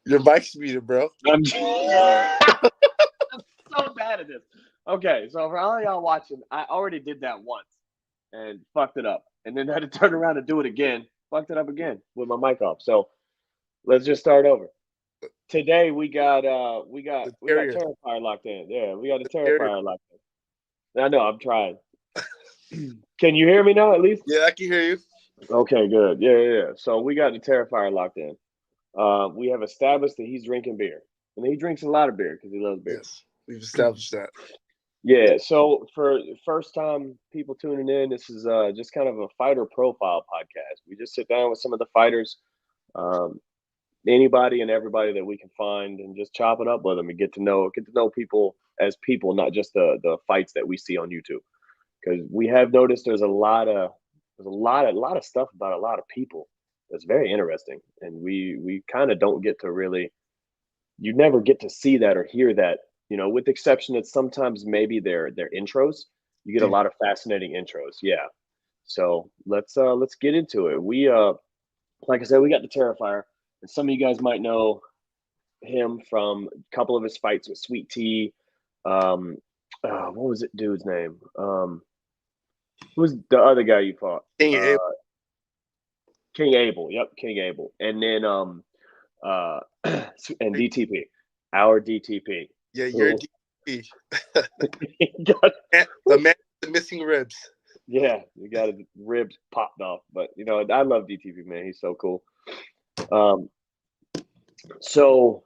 Your mic's muted, bro. I'm so bad at this. Okay, so for all y'all watching, I already did that once and fucked it up, and then had to turn around and do it again. Fucked it up again with my mic off. So let's just start over. Today we got The we got Terrier. Terrifier locked in. Yeah, we got a The Terrier. Terrifier locked in. I know, I'm trying. Can you hear me now at least? Yeah, I can hear you. Okay, good. Yeah. So we got the Terrifier locked in. We have established that he's drinking beer, and he drinks a lot of beer because he loves beer. Yes, we've established that. Yeah. So for first time people tuning in, this is just kind of a fighter profile podcast. We just sit down with some of the fighters, um, anybody and everybody that we can find, and just chop it up with them and get to know people as people, not just the fights that we see on YouTube. Because we have noticed there's a lot of stuff about a lot of people that's very interesting, and we kind of don't get to really, you never get to see that or hear that, with the exception that sometimes maybe their intros, you get a Dude, lot of fascinating intros. Yeah. So let's get into it. We like I said, we got the Terrifier, and some of you guys might know him from a couple of his fights with Sweet Tea. Um, what was it dude's name? Who's the other guy you fought? King Uh, Abel. King Abel. Yep, King Abel. And then uh and DTP, our DTP, Yeah, you're who DP. got, The man with the missing ribs. yeah, you got his ribs popped off. But I love DTP, man. He's so cool. Um, so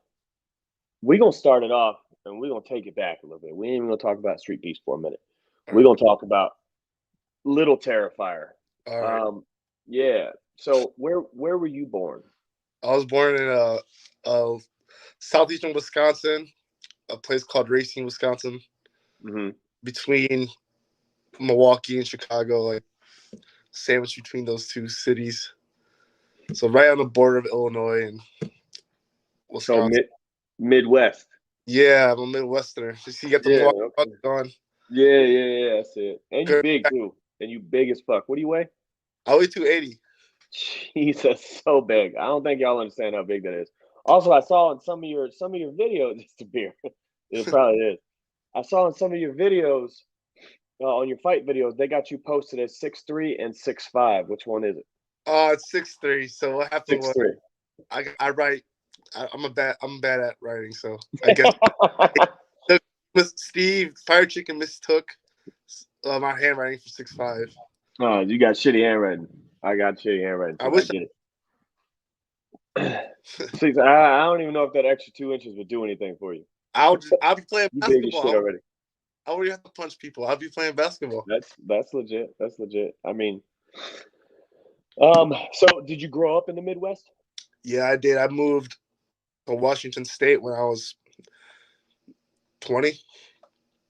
we're gonna start it off, and we're gonna take it back a little bit. We ain't even gonna talk about Sreetbeefs for a minute. All We're right. gonna talk about Little Terrifier. All right. Um, yeah. So where were you born? I was born in southeastern Wisconsin, a place called Racine, Wisconsin, Hmm. between Milwaukee and Chicago, like sandwiched between those two cities. So right on the border of Illinois and So Wisconsin. Midwest. Yeah, I'm a Midwesterner. You got the Yeah. Milwaukee Okay. Bucks going. Yeah. That's it. And you Good. big too. And you big as fuck. What do you weigh? I weigh 280. Jesus, so big. I don't think y'all understand how big that is. Also, I saw in some of your videos, it's a beer. It probably is. I saw in some of your videos, on your fight videos, they got you posted as 6'3" and 6'5". Which one is it? Oh, it's 6'3". So what happened Six was three. I write. I'm bad at writing, so I guess Steve Fire Chicken mistook my handwriting for 6'5". Oh, you got shitty handwriting. I got shitty handwriting I too. I wish. get it. Six. I don't even know if that extra 2 inches would do anything for you. I'll be playing You big as shit basketball. already. I already have to punch people. I'll be playing basketball. That's legit. That's legit. I mean, so did you grow up in the Midwest? Yeah, I did. I moved to Washington State when I was 20.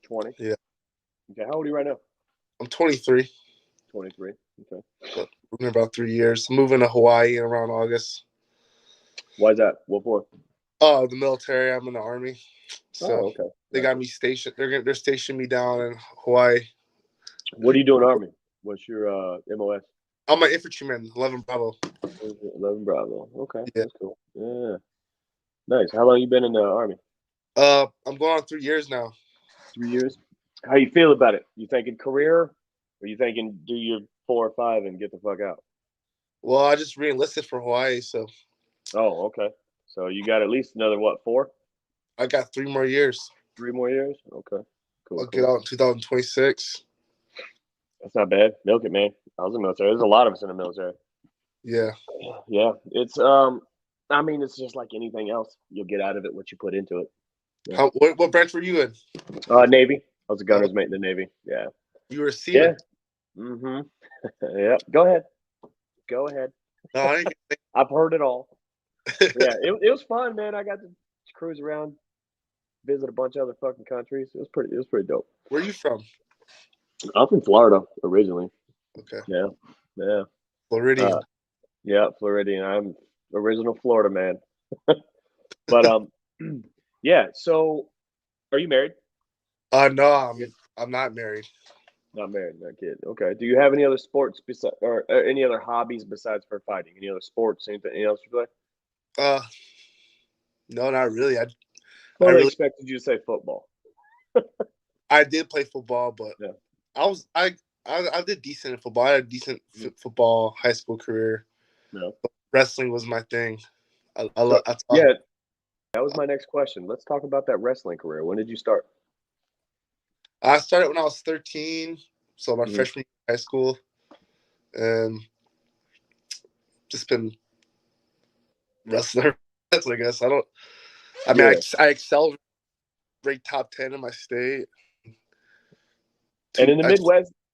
20. Yeah, Okay. How old are you right now? I'm 23. 23. Okay. But we're in about 3 years. I'm moving to Hawaii in around August. Why is that? What for? Oh, the military. I'm in the Army, so Oh, okay. they Gotcha. got me stationed. They're stationing me down in Hawaii. What do you do in the Army? What's your MOS? I'm an infantryman, 11 Bravo. 11 Bravo. Okay, Yeah. that's cool. Yeah, nice. How long you been in the Army? I'm going on 3 years now. 3 years. How you feel about it? You thinking career, or you thinking do your 4 or 5 and get the fuck out? Well, I just re-enlisted for Hawaii, so Oh, okay. So you got at least another what, 4? I got 3 more years. 3 more years? Okay. Cool, I'll get cool. out in 2026. That's not bad. Milk it, man. I was in the military. There's a lot of us in the military. Yeah. Yeah. It's I mean, it's just like anything else. You'll get out of it what you put into it. Yeah. What branch were you in? Navy. I was a Oh, gunner's mate in the Navy. Yeah. you were a Yeah. seaman. Mm-hmm. Yeah. Go ahead. Go ahead. No, I didn't I've heard it all. get Yeah. It was fun, man. I got to cruise around, visit a bunch of other fucking countries. It was pretty dope. Where are you from? I'm from Florida originally. Okay. Yeah. Yeah. Floridian. Yeah, Floridian. I'm original Florida man. But yeah. So, are you married? No, Yeah. I'm not married. Not married, not kid. Okay. Do you have any other sports or any other hobbies besides for fighting? Any other sports? Anything else you play? Uh, No, not really. I Totally really expected you to say football. I did play football, but Yeah. I did decent in football. I had a decent football high school career. Yeah. Wrestling was my thing. So, yeah, that was my next question. Let's talk about that wrestling career. When did you start? I started when I was 13, so my Mhm. freshman year of high school, and just been wrestling. I guess I don't. I mean, Yeah. I excelled, ranked top 10 in my state. And in I,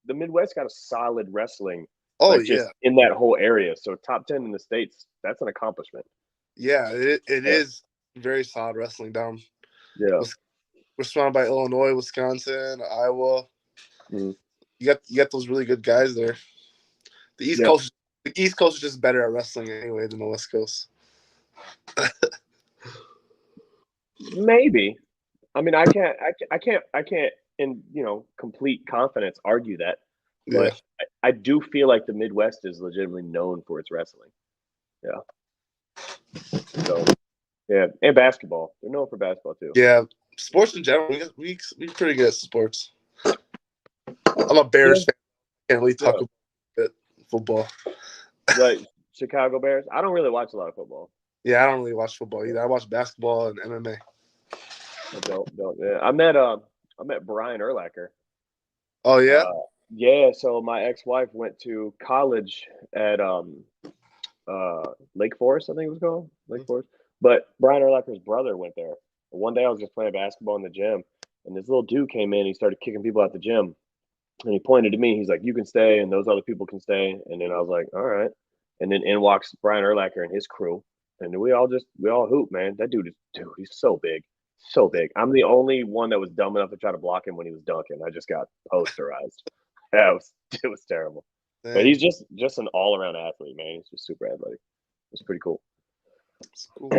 the Midwest got a solid wrestling, oh like just yeah, in that whole area. So top 10 in the States, that's an accomplishment. yeah. It Yeah. is very solid wrestling down. Yeah. We're surrounded by Illinois, Wisconsin, Iowa. Mhm. You got those really good guys there. The East Yeah. Coast, the East Coast is just better at wrestling anyway than the West Coast. Maybe. I mean, I can't in, complete confidence argue that. Yeah, But I do feel like the Midwest is legitimately known for its wrestling. Yeah. So, yeah. And basketball. They're known for basketball too. yeah. Sports in general, we pretty good at sports. I'm a Yeah. Bears fan. Can't really talk Yeah. about it, football. Like Chicago Bears. I don't really watch a lot of football. Yeah, I don't really watch football either. I watch basketball and MMA. I don't. Yeah. I met Brian Urlacher. Oh yeah, Yeah, so my ex-wife went to college at Lake Forest, I think it was called. Lake Forest. But Brian Urlacher's brother went there. One day I was just playing basketball in the gym, and this little dude came in, he started kicking people out the gym. And he pointed to me, he's like, "You can stay, and those other people can stay." And then I was like, "All right." And then in walks Brian Urlacher and his crew. And we all hoop, man. That dude, he's so big. So big. I'm the only one that was dumb enough to try to block him when he was dunking. I just got posterized. Yeah, it was terrible. But dang, he's just an all around athlete, man. He's just super athletic. It's pretty cool. that's cool.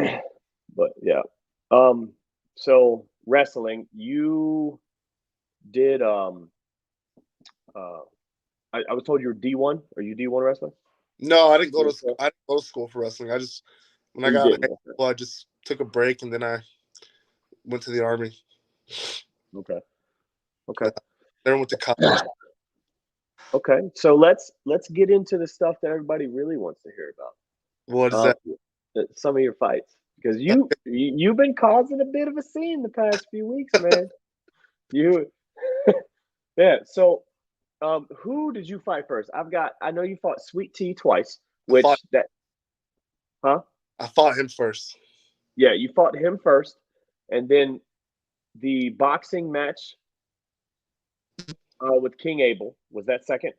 But yeah. Um, so wrestling, you did uh I was told you were D1. Are you D1 wrestler? No, I didn't go to Okay. I didn't go to school for wrestling. I just when Oh, I you got out of didn't. high Okay. school, I just took a break and then I went to the army. Okay. Okay. Then I went to college. Okay. So let's get into the stuff that everybody really wants to hear What is about. that? Some of your fights because you've been causing a bit of a scene the past few weeks, man. You yeah. So who did you fight first? I know you fought Sweet Tea twice, I fought which that huh? I fought him first. Yeah, you fought him first, and then the boxing match with King Abel was that second.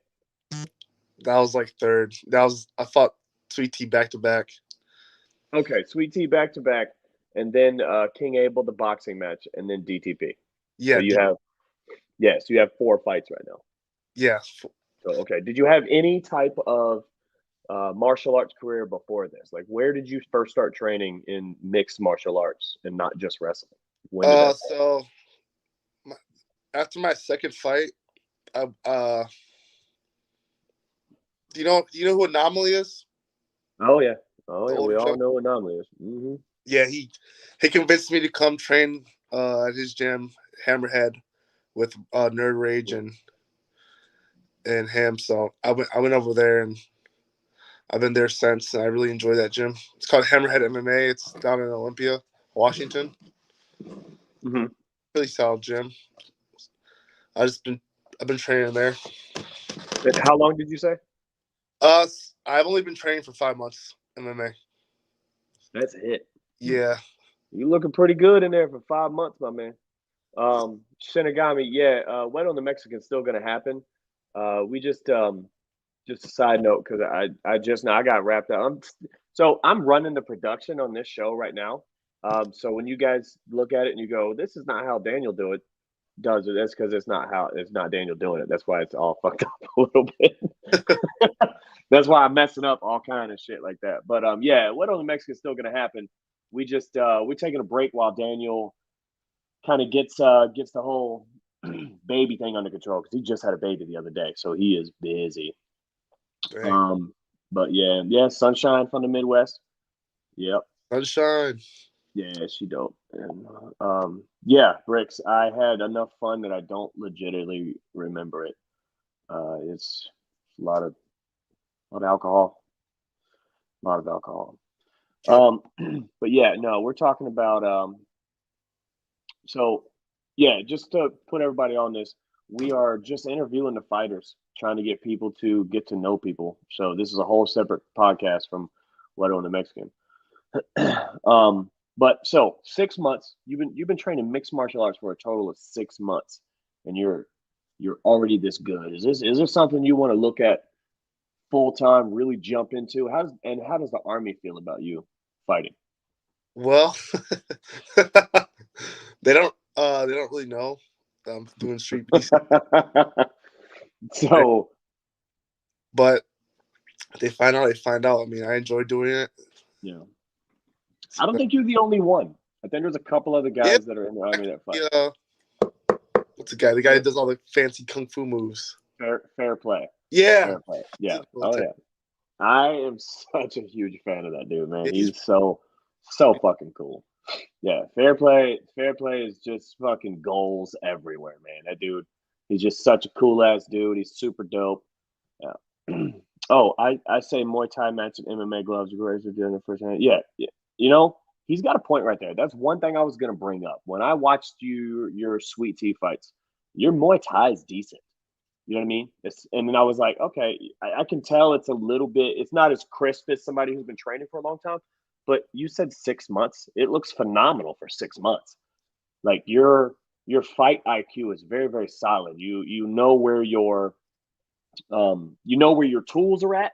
That was like third. I fought Sweet Tea back to back. Okay, Sweet Tea back to back, and then King Abel the boxing match, and then DTP. So Yeah, you have 4 fights right now. yeah. So okay, did you have any type of martial arts career before this? Like, where did you first start training in mixed martial arts and not just wrestling? When did that start? So my, after my second fight, I do you know who Anomaly is? Oh yeah, The we older all gentleman. know Anomaly is. Mm-hmm. Yeah, he convinced me to come train at his gym, Hammerhead, with Nerd Rage and him. So I went over there and I've been there since. And I really enjoy that gym. It's called Hammerhead MMA. It's down in Olympia, Washington. Mm-hmm. Really solid gym. I just been I've been training there. And how long did you say? Uh, I've only been training for 5 months MMA. That's it. Yeah, You looking pretty good in there for 5 months, my man. Shinigami, yeah. Wet on the Mexican's still gonna happen. We just a side note because I just now I got wrapped up. I'm running the production on this show right now. So when you guys look at it and you go, this is not how Daniel does it. That's because it's not Daniel doing it. That's why it's all fucked up a little bit. That's why I'm messing up all kind of shit like that. But yeah, what on the Mexican's still gonna happen. We're taking a break while Daniel kind of gets the whole baby thing under control because he just had a baby the other day, so he is busy. dang. Um, but yeah, sunshine from the Midwest. Yep. Sunshine. Yeah, she dope. And yeah, Bricks. I had enough fun that I don't legitimately remember it. It's a lot of alcohol, a lot of alcohol. Yep. But yeah, no, we're talking about so yeah, just to put everybody on this, we are just interviewing the fighters, trying to get people to get to know people. So this is a whole separate podcast from Wero and the Mexican. But so 6 months, you've been training mixed martial arts for a total of 6 months, and you're already this good. Is this something you want to look at full time, really jump into? How does the army feel about you fighting? Well, they don't really know that I'm doing street beefs, So but if they find out. They find out. I mean, I enjoy doing it. yeah, I don't think you're the only one. I think there's a couple other Yeah, guys that are in the army that fight. yeah. What's the guy? The guy who does all the fancy kung fu moves. Fair play, Yeah. fair play. Yeah. Oh yeah. I am such a huge fan of that dude, man. He's He's so fucking cool. Yeah, fair play. Fair play is just fucking goals everywhere, man. That dude, he's just such a cool ass dude. He's super dope. Yeah. Oh, I say Muay Thai match and MMA gloves razor during the first hand. Yeah, yeah. You know, he's got a point right there. That's one thing I was gonna bring up when I watched your Sweet Tea fights. Your Muay Thai is decent. You know what I mean? And then I was like, okay, I can tell it's a little bit, it's not as crisp as somebody who's been training for a long time. But you said 6 months. It looks phenomenal for 6 months. Like your fight IQ is very, very solid. You know where your tools are at,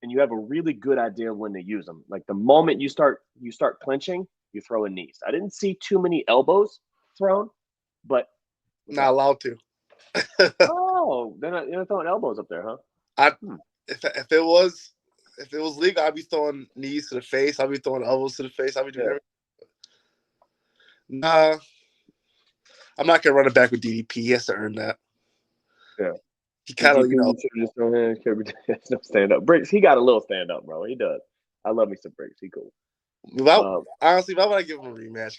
and you have a really good idea of when to use them. Like the moment you start clinching, you throw in knees. I didn't see too many elbows thrown, but what's not that? allowed to. Oh, they're not throwing elbows up there, huh? I Hmm. if it was legal, I'd be throwing knees to the face. I'd be throwing elbows to the face. I'd be doing Yeah, everything. Nah, I'm not gonna run it back with DDP. He has to earn that. yeah. He kind of, DDP, you should have just thrown hands. No stand up. Bricks, he got a little stand up, bro. He does. I love me some Bricks. He cool. Um, honestly, why would I give him a rematch?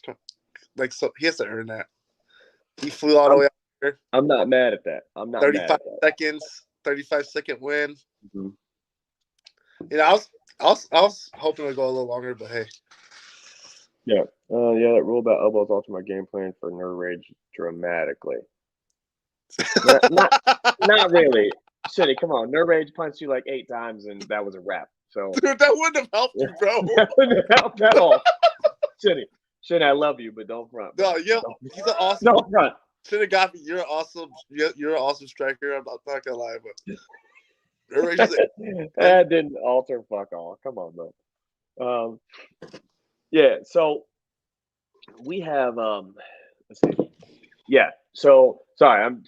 Like, so he has to earn that. He flew all the I'm way out there. I'm not mad at that. I'm not mad 35 at that. seconds, 35-second win. Mhm. You know, I was hoping to go a little longer, but hey, Yeah. Yeah, that rule about elbows alter my game plan for Nerd Rage dramatically. Not really. Shitty, come on. Nerd Rage punched you like 8 times and that was a wrap. So dude, that wouldn't have helped you, bro. that wouldn't help at all. Shitty. Shitty, I love you, but don't front, bro. No, yeah, he's an awesome. Don't front. Should have got me. You're awesome. You're an awesome striker. I'm not gonna lie, but That didn't alter fuck all. Come on, bro. Um, yeah, so we have let's see. Yeah. So sorry, I'm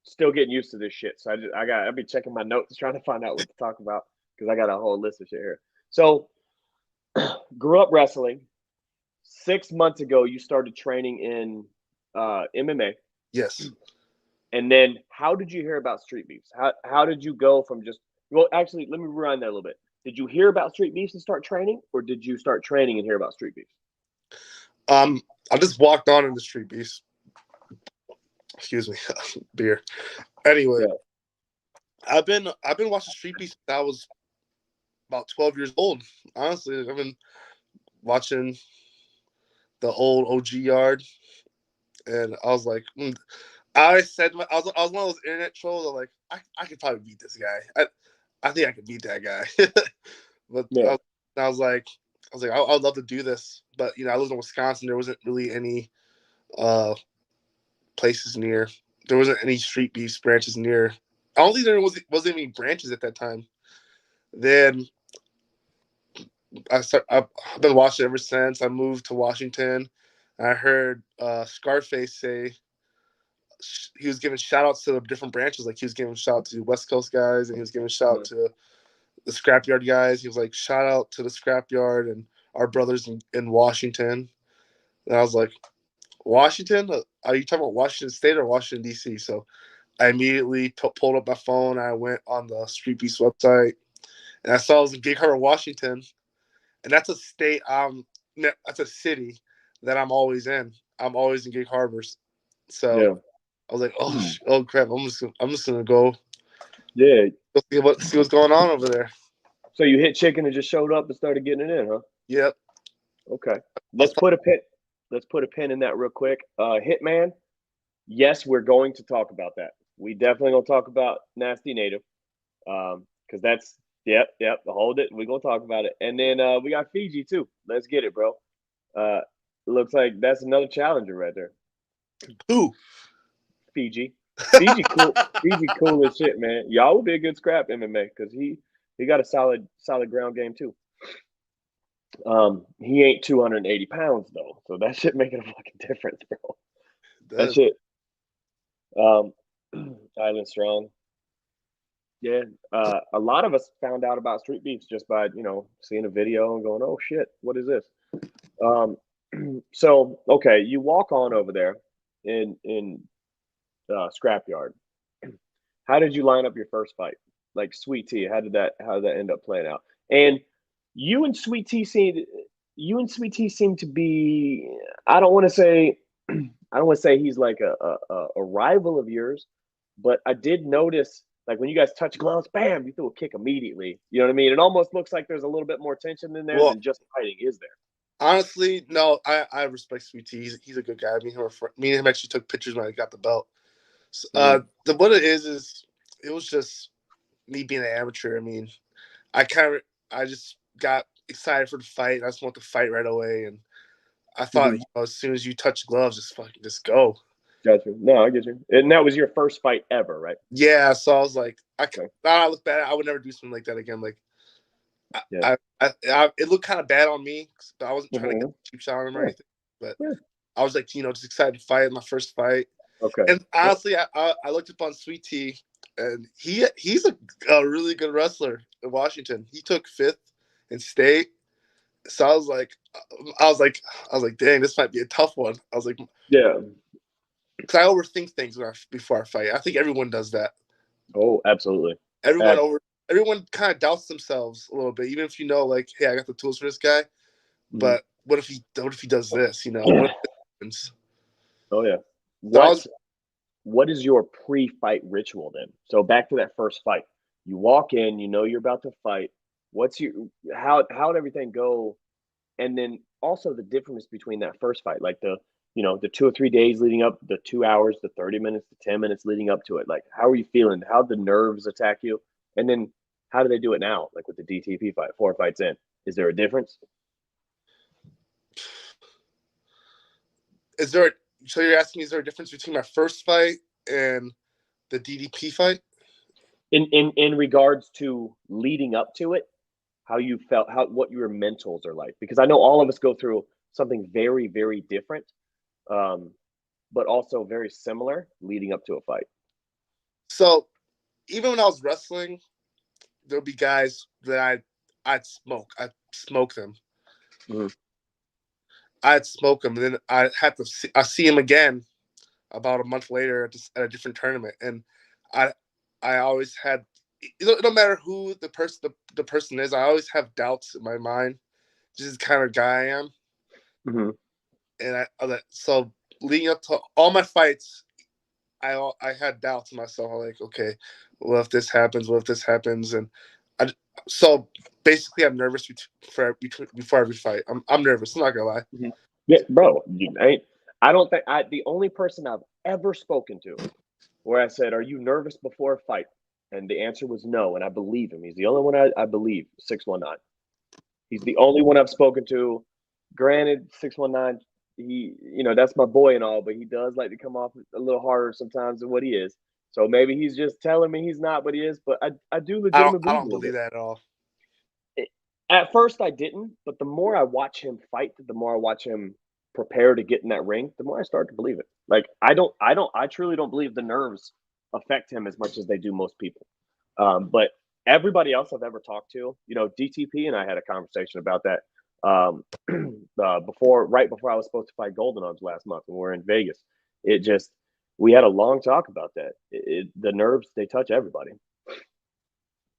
still getting used to this shit. So I'll be checking my notes trying to find out what to talk about because I got a whole list of shit here. So grew up wrestling. 6 months ago, you started training in MMA. yes. And then how did you hear about Sreetbeefs? How did you go from just well, actually, let me rewind that a little bit. Did you hear about Sreetbeefs and start training, or did you start training and hear about Sreetbeefs? I just walked on in the street beast. Excuse me, beer. Anyway, Yeah. I've been watching Street Beast since I was about 12 years old. Honestly, I've been watching the old OG yard, and I was like, I said I was one of those internet trolls. I'm like, I could probably beat this guy. I think I could beat that guy. But Yeah. I was like, I would love to do this, but I lived in Wisconsin. There wasn't really any uh places near. There wasn't any street beefs branches near. I don't think there wasn't any branches at that time. Then I've been watching ever since I moved to Washington. I heard Scarface say he was giving shout outs to the different branches. Like he was giving shout out to West Coast guys and he was giving shout out to the Scrapyard guys. He was like, shout out to the Scrapyard and our brothers in Washington. And I was like, Washington? Are you talking about Washington State or Washington, D.C.? So I immediately pulled up my phone. I went on the Street Beast website and I saw it was in Gig Harbor, Washington. And that's a state, that's a city that I'm always in. I'm always in Gig Harbors. So Yeah. I was like, oh, Hmm. oh crap! I'm just gonna go Yeah. see what's going on over there. So you hit chicken and just showed up and started getting it in, huh? Yep. Okay. I was Let's put a pin. Let's put a pin in that real quick. Hitman. Yes, we're going to talk about that. We definitely gonna talk about Nasty Native. Because that's yep. Hold it. We're gonna talk about it. And then we got Fiji too. Let's get it, bro. Uh, looks like that's another challenger right there. who? Fiji. Fiji cool. Fiji cool as shit, man. Y'all would be a good scrap MMA because he got a solid ground game too. He ain't 280 pounds though, so that shit making a fucking difference, bro. That That's, shit. Um, Island Strong. Yeah, a lot of us found out about Sreetbeefs just by seeing a video and going, "Oh shit, what is this?" Um, so okay, you walk on over there in Scrapyard. How did you line up your first fight? Like Sweet Tea, how did that end up playing out? And you and Sweet Tea seemed to be. I don't want to say I don't want to say he's like a rival of yours, but I did notice like when you guys touch gloves, bam, you threw a kick immediately. You know what I mean? It almost looks like there's a little bit more tension in there well, than just fighting, is there? honestly, no. I respect Sweet Tea. He's a good guy. Me and him actually took pictures when I got the belt. So, Mm-hmm. what it is it was just me being an amateur. I mean, I just got excited for the fight. I just want to fight right away, and I thought, Mm-hmm. as soon as you touch gloves, just go. Gotcha. No, I get you. And that was your first fight ever, right? Yeah, so I was like, Okay. now I look bad. I would never do something like that again. Like, Yeah. it looked kind of bad on me, but I wasn't trying to get Mm-hmm. a cheap shot on him or Yeah. anything. But Yeah. I was like, just excited to fight my first fight. Okay. And Yeah. honestly, I looked up on Sweet Tea, and he's a really good wrestler in Washington. He took fifth in state. So I was like, dang, this might be a tough one. I was like, Yeah. because I overthink things before I fight. I think everyone does that. Oh, absolutely. Everyone Ab- over, everyone kind of doubts themselves a little bit, even if like, hey, I got the tools for this guy. mhm. But what if he does this? What if this happens? Oh yeah. So I was What is your pre-fight ritual then? So back to that first fight. You walk in, you know you're about to fight. What's your how did everything go? And then also the difference between that first fight, like the 2 or 3 days leading up, the 2 hours, the 30 minutes, the 10 minutes leading up to it. Like how are you feeling? How the nerves attack you? And then how do they do it now? Like with the DTP fight, 4 fights in. Is there a difference? is there so you're asking me, is there a difference between my first fight and the DDP fight? In regards to leading up to it, how you felt, how what your mentals are like, because I know all of us go through something very very different, um, but also very similar leading up to a fight. So even when I was wrestling, there'll be guys that I'd smoke them. Mm-hmm. I'd smoke them, and then I see him again about a month later at a different tournament, and I I always had, it don't matter who the person is, I always have doubts in my mind. This is the kind of guy I am, Mm-hmm. and so leading up to all my fights, I had doubts in myself. I'm like, okay, what if this happens? What if this happens? And I so basically I'm nervous before every fight. I'm nervous. I'm not gonna lie. Mm-hmm. Yeah, bro. I don't think the only person I've ever spoken to where I said, "Are you nervous before a fight?" And the answer was no, and I believe him. He's the only one I believe. 619. He's the only one I've spoken to. Granted, 619, that's my boy and all, but he does like to come off a little harder sometimes than what he is. So maybe he's just telling me he's not, but he is. But I do I legitimately don't believe believe it. that at all. At first, I didn't, but the more I watch him fight, the more I watch him prepare to get in that ring, the more I start to believe it. Like I truly don't believe the nerves affect him as much as they do most people. But everybody else I've ever talked to, DTP and I had a conversation about that right before I was supposed to fight Golden Arms last month when we were in Vegas. It just we had a long talk about that. The nerves, they touch everybody.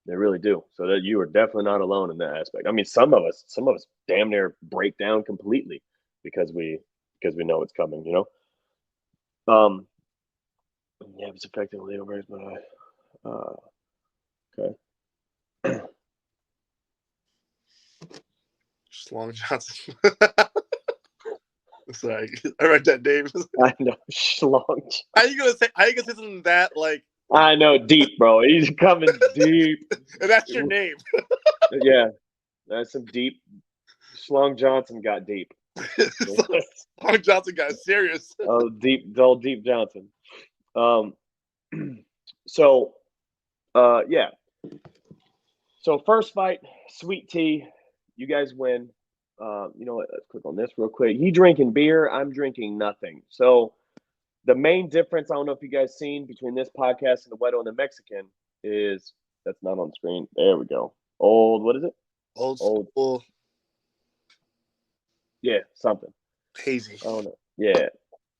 They really do. So that you are definitely not alone in that aspect. I mean, some of us damn near break down completely because because we know it's coming. Yeah, it's affecting Leo raise, but okay. Schlong Johnson. Sorry, I read that name. I know, Schlong. How you gonna say something that like? I know, deep, bro. He's coming deep. And that's your name. Yeah, that's some deep. Schlong Johnson got deep. Schlong Johnson got serious. Deep Johnson. So, yeah. So first fight, Sweet Tea, you guys win. You know what? Let's click on this real quick. He drinking beer, I'm drinking nothing. So the main difference, I don't know if you guys seen between this podcast and the Wero and the Mexican is that's not on screen. There we go. What is it? Old school. Yeah, something. Hazy. I don't know. Yeah.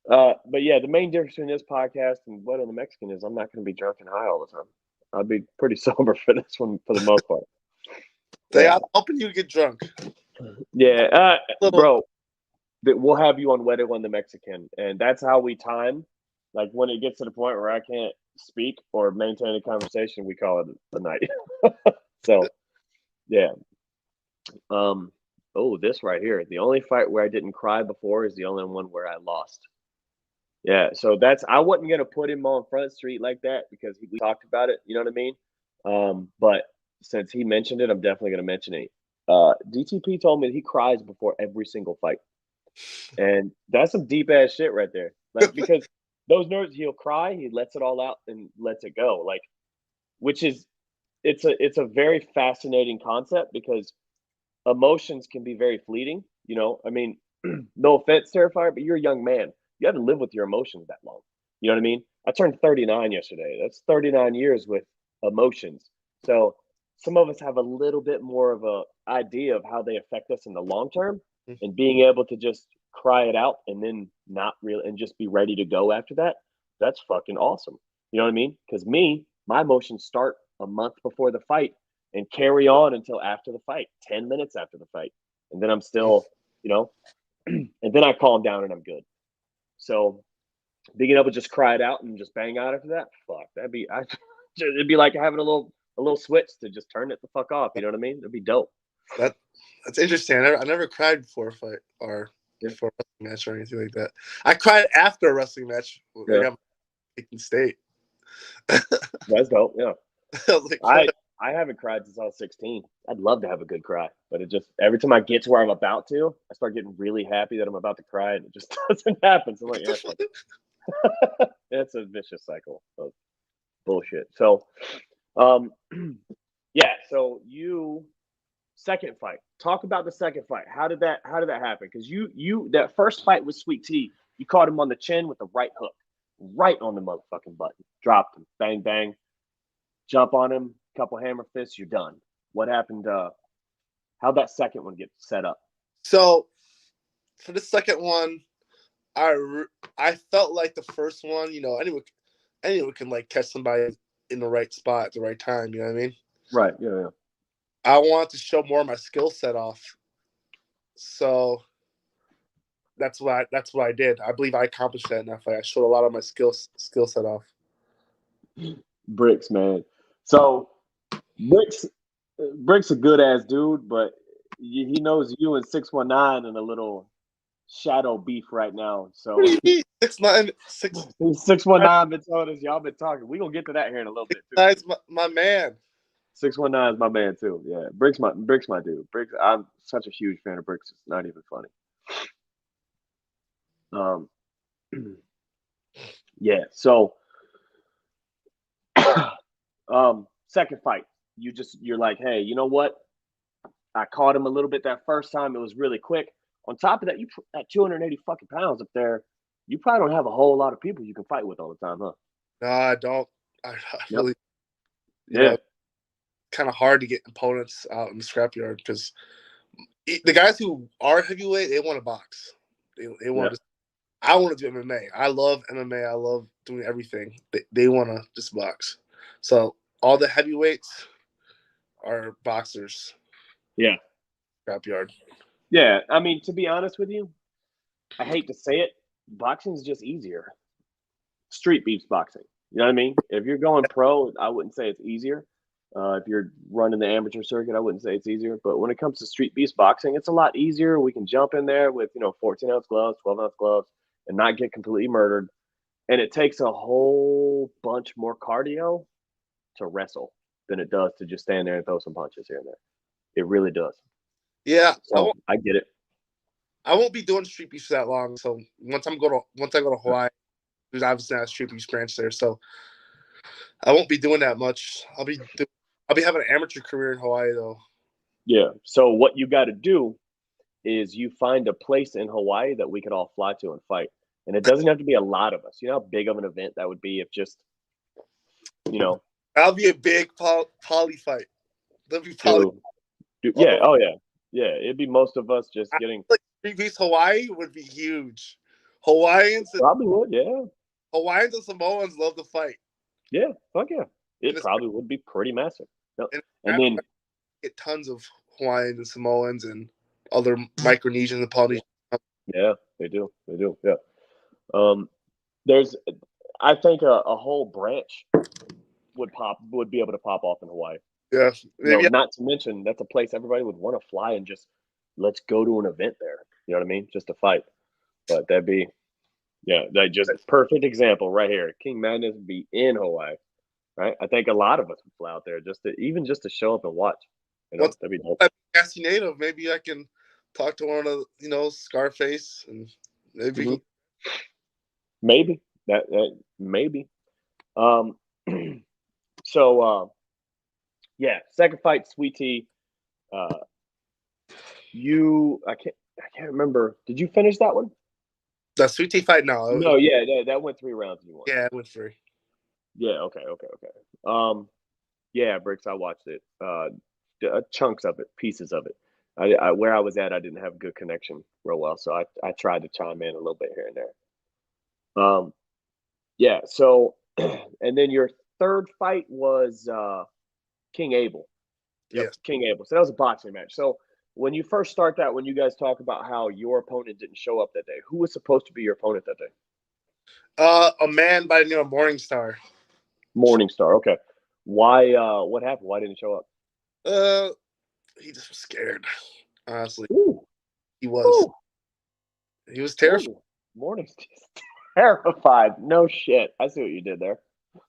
But yeah, the main difference between this podcast and Wero and the Mexican is I'm not going to be drunk and high all the time. I'll be pretty sober for this one for the most part. I'm helping you get drunk. Yeah, bro. We'll have you on Wero and the Mexican, and that's how we time. Like when it gets to the point where I can't speak or maintain a conversation, we call it a night. So, yeah. This right here. The only fight where I didn't cry before is the only one where I lost. Yeah, so I wasn't gonna put him on Front Street like that because we talked about it. You know what I mean? But since he mentioned it, I'm definitely gonna mention it. DTP told me that he cries before every single fight, and that's some deep ass shit right there. Like because those nerves, he'll cry, he lets it all out and lets it go. Like, which is it's a very fascinating concept because emotions can be very fleeting. I mean, no offense, Terrifier, but you're a young man. You haven't lived with your emotions that long. You know what I mean? I turned 39 yesterday. That's 39 years with emotions. So some of us have a little bit more of a idea of how they affect us in the long term, and being able to just cry it out and then not really and just be ready to go after that. That's fucking awesome. You know what I mean? Because my emotions start a month before the fight and carry on until after the fight, 10 minutes after the fight. And then I'm still, and then I calm down and I'm good. So being able to just cry it out and just bang out after that, fuck, it'd be like having a little switch to just turn it the fuck off. You know what I mean? It'd be dope. That's interesting. I never cried before a fight or before a wrestling match or anything like that. I cried after a wrestling match. I got my state. That's dope. Yeah. I haven't cried since I was 16. I'd love to have a good cry, but it just every time I get to where I'm about to, I start getting really happy that I'm about to cry, and it just doesn't happen. So I'm like, it's a vicious cycle of bullshit. So, yeah. So second fight. Talk about the second fight. How did that happen? Because you that first fight with Sweet Tea, you caught him on the chin with the right hook, right on the motherfucking button. Dropped him. Bang bang. Jump on him. Couple hammer fists. You're done. What happened? How'd that second one get set up? So for the second one, I felt like the first one. Anyone can like catch somebody in the right spot at the right time. You know what I mean? Right. Yeah. I wanted to show more of my skill set off. So that's what I did. I believe I accomplished that in that fight. I showed a lot of my skill set off. Bricks, man. So Brick's a good ass dude, but he knows you and 619 and a little shadow beef right now. So 619 been telling us y'all been talking. We gonna get to that here in a little bit too. That's my man. 619 is my man too. Yeah, Brick's my dude. Bricks, I'm such a huge fan of Bricks. It's not even funny. Yeah. So, second fight, you're like, hey, you know what? I caught him a little bit that first time. It was really quick. On top of that, you at 280 fucking pounds up there, you probably don't have a whole lot of people you can fight with all the time, huh? No, I don't. I really, kind of hard to get opponents out in the scrapyard because the guys who are heavyweight, they want to box. They want to. I want to do MMA. I love MMA. I love doing everything. They want to just box. So all the heavyweights are boxers. Yeah. Scrapyard. Yeah. I mean, to be honest with you, I hate to say it, boxing's just easier. Street beefs boxing. You know what I mean? If you're going pro, I wouldn't say it's easier. If you're running the amateur circuit, I wouldn't say it's easier. But when it comes to street beefs boxing, it's a lot easier. We can jump in there with 14-ounce gloves, 12-ounce gloves, and not get completely murdered. And it takes a whole bunch more cardio to wrestle than it does to just stand there and throw some punches here and there. It really does. Yeah, So I get it. I won't be doing street beefs that long. So once I go to Hawaii, there's obviously not a street beefs branch there, so I won't be doing that much. I'll be having an amateur career in Hawaii though. Yeah. So what you got to do is you find a place in Hawaii that we could all fly to and fight. And it doesn't have to be a lot of us. You know how big of an event that would be if just, That'll be a big poly fight. That'll be poly. Yeah. Oh, yeah. Yeah. It'd be most of us just getting. Like Street Beefs Hawaii would be huge. Hawaiians probably would, yeah. Hawaiians and Samoans love to fight. Yeah. Fuck yeah. It probably would be pretty massive. And then get tons of Hawaiians and Samoans and other Micronesians and Polynesians. Yeah, they do. They do. Yeah. There's, I think a whole branch would be able to pop off in Hawaii. Yeah. Not to mention that's a place everybody would want to fly and just let's go to an event there. You know what I mean? Just to fight. But that'd be, that just perfect example right here. King Madness would be in Hawaii, right? I think a lot of us would fly out there just to show up and watch. That'd be dope. Cassie Native, maybe I can talk to one of Scarface and maybe maybe that maybe. So second fight, Sweet Tea. I can't remember. Did you finish that one? The Sweet Tea fight? No. No, yeah, that went 3 rounds. You won. Yeah, it went 3. Yeah. Okay. Yeah, Bricks. I watched it. Chunks of it, pieces of it. Where I was at, I didn't have good connection real well, so I tried to chime in a little bit here and there. Yeah. So, and then your third fight was King Abel. Yep, yes, King Abel. So that was a boxing match. So when you first start that, when you guys talk about how your opponent didn't show up that day, who was supposed to be your opponent that day? A man by the name of Morningstar. Morningstar. Okay. Why? What happened? Why didn't he show up? He just was scared. Honestly, Ooh. He was. Ooh. He was terrified. Morningstar. Terrified. No shit. I see what you did there.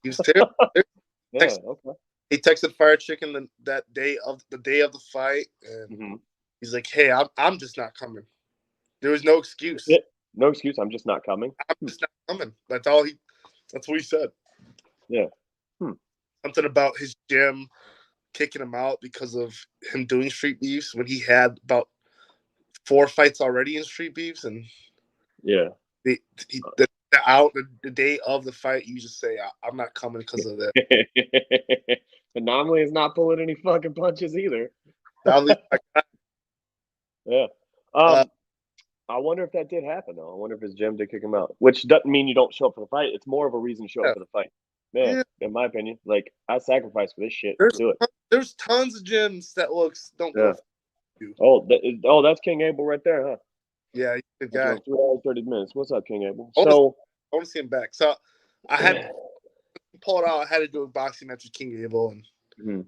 He was terrified. Yeah. Okay. He texted Fire Chicken the day of the fight, and he's like, "Hey, I'm just not coming." There was no excuse. Yeah, no excuse. I'm just not coming. I'm just not coming. That's all he. That's what he said. Yeah. Something about his gym kicking him out because of him doing Street Beefs when he had about 4 fights already in Street Beefs, and yeah, the day of the fight, you just say, "I'm not coming because of that." Anomaly is not pulling any fucking punches either. Yeah. I wonder if that did happen though. I wonder if his gym did kick him out, which doesn't mean you don't show up for the fight. It's more of a reason to show up for the fight. Man, in my opinion, like I sacrifice for this shit. Do it. There's tons of gyms that don't go. Oh, that's King Abel right there, huh? Yeah, he's a good guy. 3 hours 30 minutes. What's up, King Abel? I want to see him back. So I had to pull it out. I had to do a boxing match with King Abel, and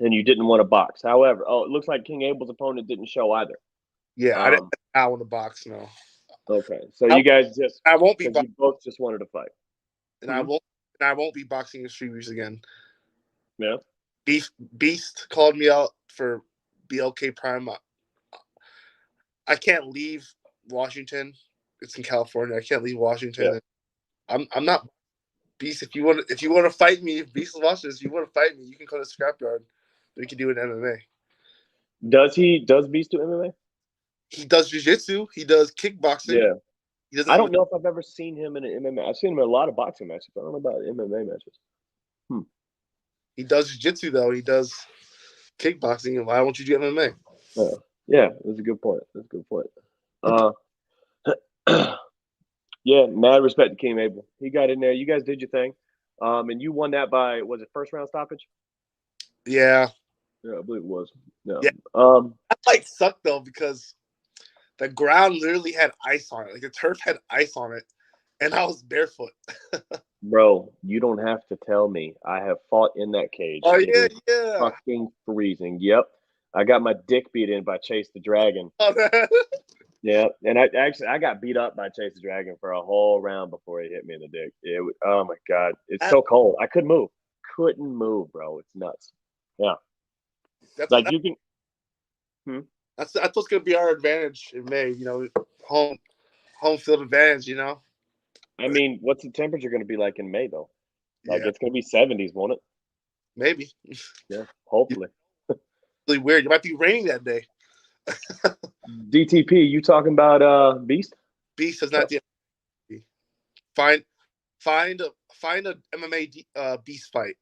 you didn't want to box. However, it looks like King Abel's opponent didn't show either. Yeah, I didn't want to box. No. Okay, so you guys just I won't be. You both just wanted to fight, and I won't be boxing in Street Beefs again. Yeah. Beast called me out for BLK Prime. I can't leave Washington. It's in California. I can't leave Washington. Yeah. I'm not Beast. If you want to fight me, if Beast is watching this, if you want to fight me, you can come to Scrapyard. We can do it in MMA. Does Beast do MMA? He does jiu-jitsu. He does kickboxing. Yeah. I don't know if I've ever seen him in an MMA. I've seen him in a lot of boxing matches. I don't know about MMA matches. He does jiu-jitsu though. He does kickboxing. And why won't you do MMA? Yeah, that's a good point. Yeah, mad respect to King Abel. He got in there. You guys did your thing. And you won that by, was it first round stoppage? Yeah. Yeah, I believe it was. No. Yeah. That fight sucked though because the ground literally had ice on it. Like the turf had ice on it, and I was barefoot. Bro, you don't have to tell me. I have fought in that cage. Oh It yeah, is yeah. fucking freezing. Yep. I got my dick beat in by Chase the Dragon. Oh, man. Yeah, and I got beat up by Chase the Dragon for a whole round before he hit me in the dick. Oh my god, it's That- so cold. I couldn't move, bro. It's nuts. Yeah, that's like you can. Hmm? that's what's gonna be our advantage in May. Home home field advantage. I mean, what's the temperature going to be like in May though? Like Yeah, it's going to be 70s, won't it? maybe. Yeah, It's hopefully. really weird. It might be raining that day. DTP, you talking about Beast? Beast is not the find find a MMA beast fight.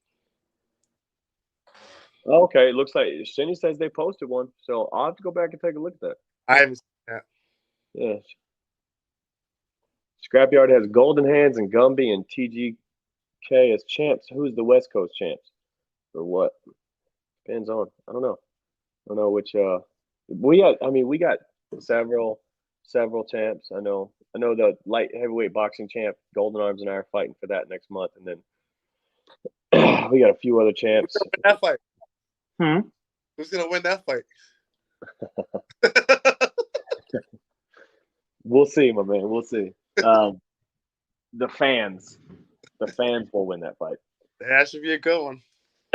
Okay, it looks like Shinny says they posted one, so I'll have to go back and take a look at that. I haven't seen that. Yeah, Scrapyard has Golden Hands and Gumby and TGK as champs. Who's the West Coast champs or what? Depends on. I don't know. I don't know which. We got several champs. I know the light heavyweight boxing champ Golden Arms and I are fighting for that next month, and then we got a few other Who's champs. gonna win that fight? Hmm? Who's gonna win that fight? We'll see, my man. We'll see. Um, the fans, the fans will win that fight. That should be a good one.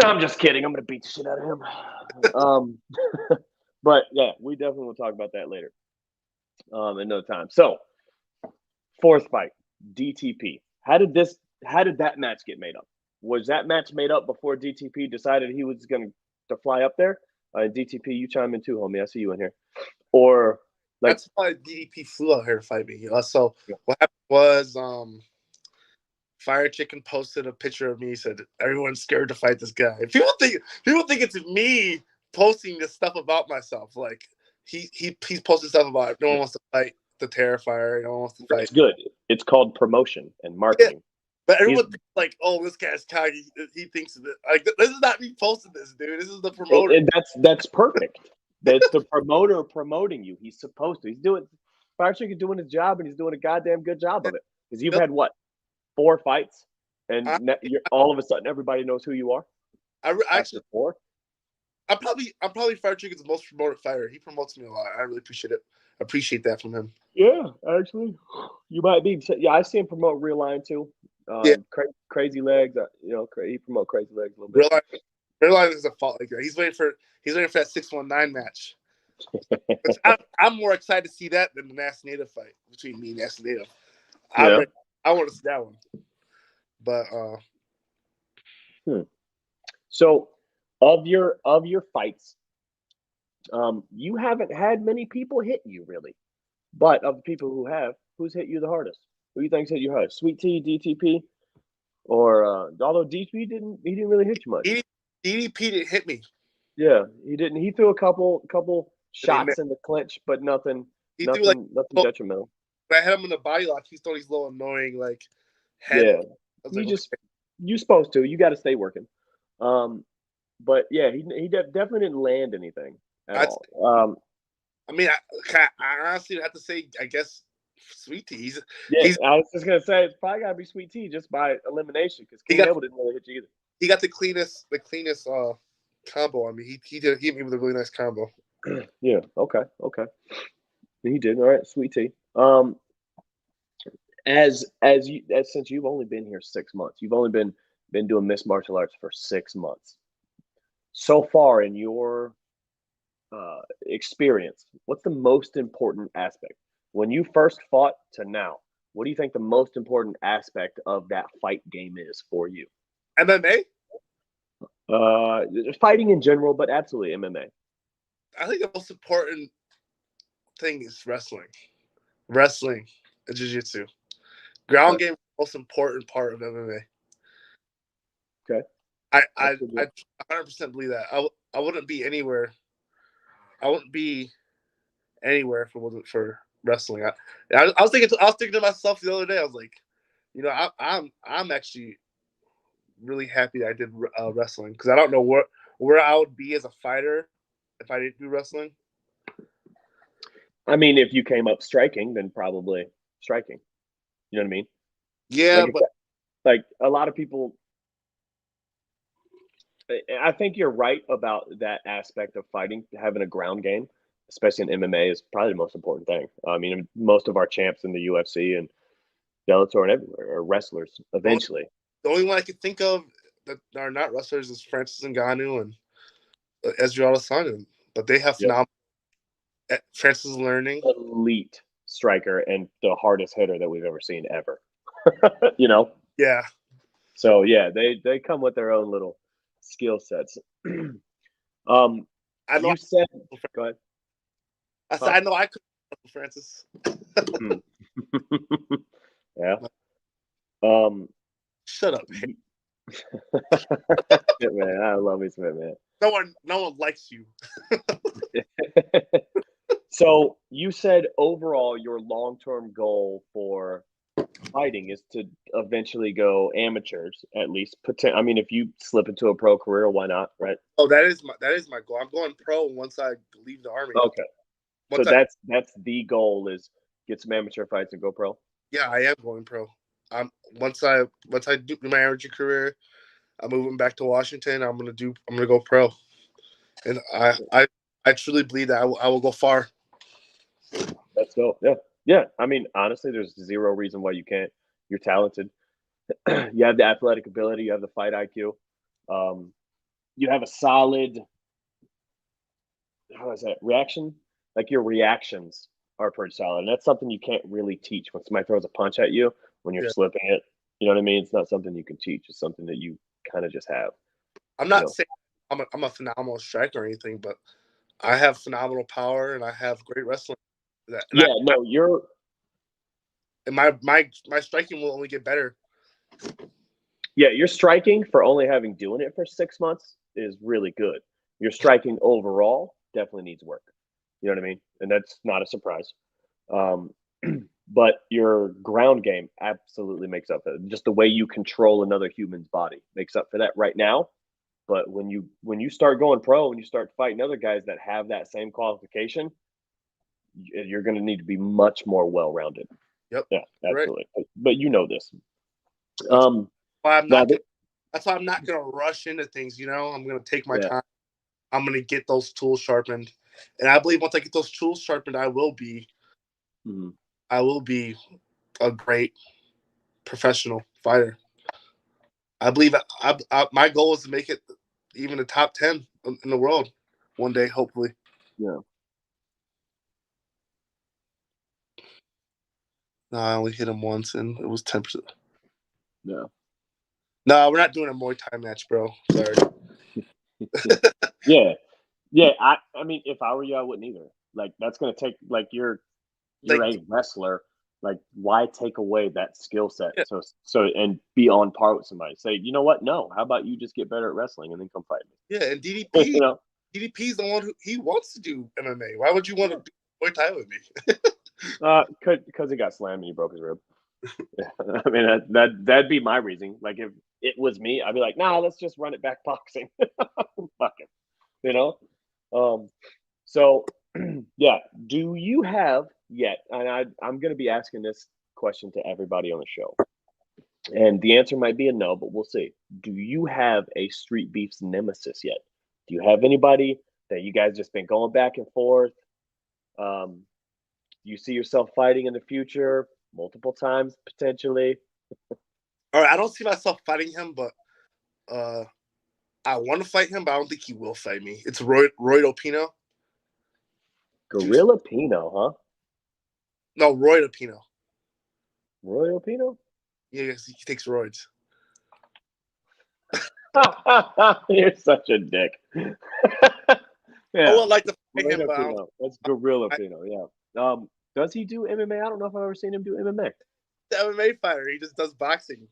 I'm just kidding. I'm gonna beat the shit out of him. Um, but yeah, we definitely will talk about that later. Another time. So, fourth fight, DTP. How did that match get made up? Was that match made up before DTP decided he was going to fly up there? DTP, you chime in too, homie. I see you in here. Or like, That's why DDP flew out here to fight me. So what happened was Fire Chicken posted a picture of me. He said everyone's scared to fight this guy. People think it's me posting this stuff about myself. Like he's posting stuff about it. No one wants to fight the Terrifier. No one wants to fight. it's good. It's called promotion and Yeah, marketing. but everyone thinks like, oh, this guy's cocky. He thinks of it. Like this is not me posting this, dude. This is the promoter. And that's perfect. That's the promoter promoting you. He's supposed to. He's doing Fire Chicken doing his job, and he's doing a goddamn good job of it. Because you've had what 4 fights, and all of a sudden everybody knows who you are. Actually, 4. I'm probably Fire Chicken's most promoted fighter. He promotes me a lot. I really appreciate it. Appreciate that from him. Yeah, actually, you might be. Yeah, I see him promote Real Line too. Yeah, Crazy Legs. He promote Crazy Legs a little bit. Real life is a fault like that. He's waiting for that 619 match. I'm more excited to see that than the Nasty Native fight between me and Nasty Native. Yeah. I want to see that one. But So, of your fights, you haven't had many people hit you really, but of the people who have, who's hit you the hardest? Who you think's hit you hardest? Sweet T, DTP, or although DTP didn't really hit you much. DDP didn't hit me. Yeah, he didn't. He threw a couple shots in the clinch, but nothing detrimental. When I hit him in the body lock, he's thought he's a little annoying, like head. Yeah, like, you're supposed to. You got to stay working. But yeah, he definitely didn't land anything at all. I mean, I honestly have to say, I guess Sweet T. I was just gonna say it's probably gotta be Sweet T just by elimination because King Abel didn't really hit you either. He got the cleanest combo. I mean, he hit me with a really nice combo. Yeah. Okay. He did. All right. Sweet T. Since you've only been here 6 months, you've only been doing mixed martial arts for 6 months. So far in your experience, what's the most important aspect when you first fought to now? What do you think the most important aspect of that fight game is for you? MMA? Fighting in general, but absolutely MMA. I think the most important thing is wrestling. Wrestling and jiu-jitsu. Ground game is the most important part of MMA. Okay. I 100% believe that. I wouldn't be anywhere. I wouldn't be anywhere if it wasn't for wrestling. I was thinking to myself the other day. I was like, I'm actually really happy that I did wrestling because I don't know where I would be as a fighter if I didn't do wrestling. I mean, if you came up striking, then probably striking. You know what I mean? Yeah, Like, but like a lot of people. I think you're right about that aspect of fighting. Having a ground game, especially in MMA, is probably the most important thing. I mean, most of our champs in the UFC and Bellator and everywhere are wrestlers. Eventually, the only one I could think of that are not wrestlers is Francis Ngannou and Ezreal Adesanya, but they have yep. phenomenal. Francis is learning. Elite striker and the hardest hitter that we've ever seen ever. You know. Yeah. So yeah, they come with their own little skill sets. I know. You said, go ahead. I said Huh? I know I could Francis. Yeah. Um. Shut up. Man, I love me some man. No one likes you. So you said overall your long-term goal for fighting is to eventually go amateurs, at least. I mean, if you slip into a pro career, why not, right? Oh, that is my goal. I'm going pro once I leave the army. Okay. So Once I that's the goal is get some amateur fights and go pro. Yeah, I am going pro. Once I do my amateur career, I'm moving back to Washington. I'm gonna go pro, and I truly believe that I will go far. Let's go. Yeah. Yeah. I mean, honestly, there's zero reason why you can't. You're talented. You have the athletic ability. You have the fight IQ. You have a solid, how is that, reaction? Like your reactions are pretty solid. And that's something you can't really teach. When somebody throws a punch at you, when you're Yeah. slipping it, you know what I mean? It's not something you can teach. It's something that you kind of just have. I'm You not know? saying I'm a phenomenal striker or anything, but I have phenomenal power and I have great wrestling. Yeah, no, And my striking will only get better. yeah, your striking for only having doing it for 6 months is really good. Your striking overall definitely needs work. You know what I mean? And that's not a surprise. Um, but your ground game absolutely makes up for it. Just the way you control another human's body makes up for that right now. But when you start going pro, when you start fighting other guys that have that same qualification, you're going to need to be much more well rounded. Yep. Yeah, Right. absolutely. But you know this. That's Um, why I'm now, not gonna. That's why I'm not gonna rush into things. I'm gonna take my yeah, time. I'm gonna get those tools sharpened, and I believe once I get those tools sharpened, mhm. I will be a great professional fighter. I believe my goal is to make it even the top 10 in the world one day, hopefully. Yeah. No, I only hit him once, and it was 10%. Yeah. No, we're not doing a Muay Thai match, bro. Sorry. Yeah. Yeah. I mean, if I were you, I wouldn't either. Like that's gonna take like you're Like, a wrestler. Like, why take away that skill set? yeah, So and be on par with somebody. Say, you know what? No. How about you just get better at wrestling and then come fight yeah, and me? You know? DDP's the one who he wants to do MMA. Why would you want to do Muay Thai with me? Because he got slammed and he broke his rib. Yeah. I mean that'd be my reasoning. Like if it was me, I'd be like, nah, let's just run it back boxing. Fuck it. You know? So yeah, do you have yet? And I'm gonna be asking this question to everybody on the show. And the answer might be a no, but we'll see. Do you have a Sreetbeefs nemesis yet? Do you have anybody that you guys just been going back and forth? Um, you see yourself fighting in the future multiple times potentially? All right, I don't see myself fighting him, but uh, I want to fight him, but I don't think he will fight me. It's Roy Opino. Gorilla Pino, huh? No, Roy Opino. Royal Pino? Yeah, he takes roids. You're such a dick. I Yeah. would like to fight him, Gorilla but Pino. That's Gorilla I, Pino, yeah. Does he do MMA? I don't know if I've ever seen him do MMA. the MMA fighter. He just does boxing.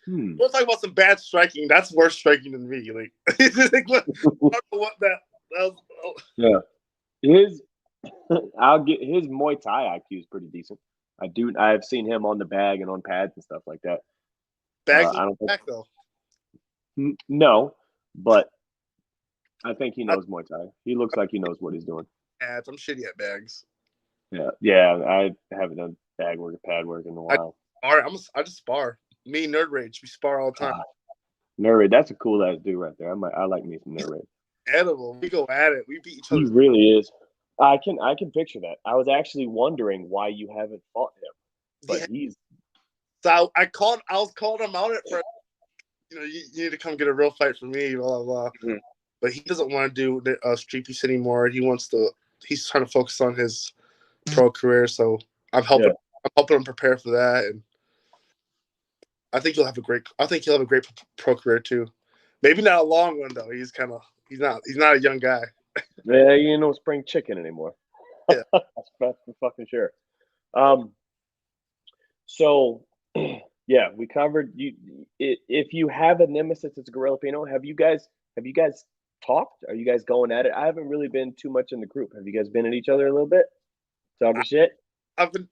Hmm. We'll talk about some bad striking. That's worse striking than me. Like, I don't know what that was. Oh. Yeah. His I'll get his Muay Thai IQ is pretty decent. I've seen him on the bag and on pads and stuff like that. Bags I don't think back though. no, but I think he knows Muay Thai. He looks like he knows what he's doing. I'm shitty at bags. Yeah. I haven't done bag work or pad work in a I while. I just spar. Me and Nerd Rage, we spar all the time. Nerd Rage, that's a cool ass dude right there. I like me some Nerd He's Rage. edible. We go at it. We beat each He other's. really is. I can picture that. I was actually wondering why you haven't fought him, but Yeah. he's So I was calling him out at first. You need to come get a real fight for me, blah blah blah. Mhm. But he doesn't want to do Sreetbeefs anymore. He's trying to focus on his pro career. So I'm helping. Yeah. I'm helping him prepare for that, and I think he'll have a great pro career too. Maybe not a long one though. He's not a young guy. Yeah, you know spring chicken anymore. Yeah. That's for fucking sure. Um, so yeah, we covered you. If you have a nemesis, it's Gorilla Pino. Have you guys talked? Are you guys going at it? I haven't really been too much in the group. Have you guys been at each other a little bit? Talking shit? I've been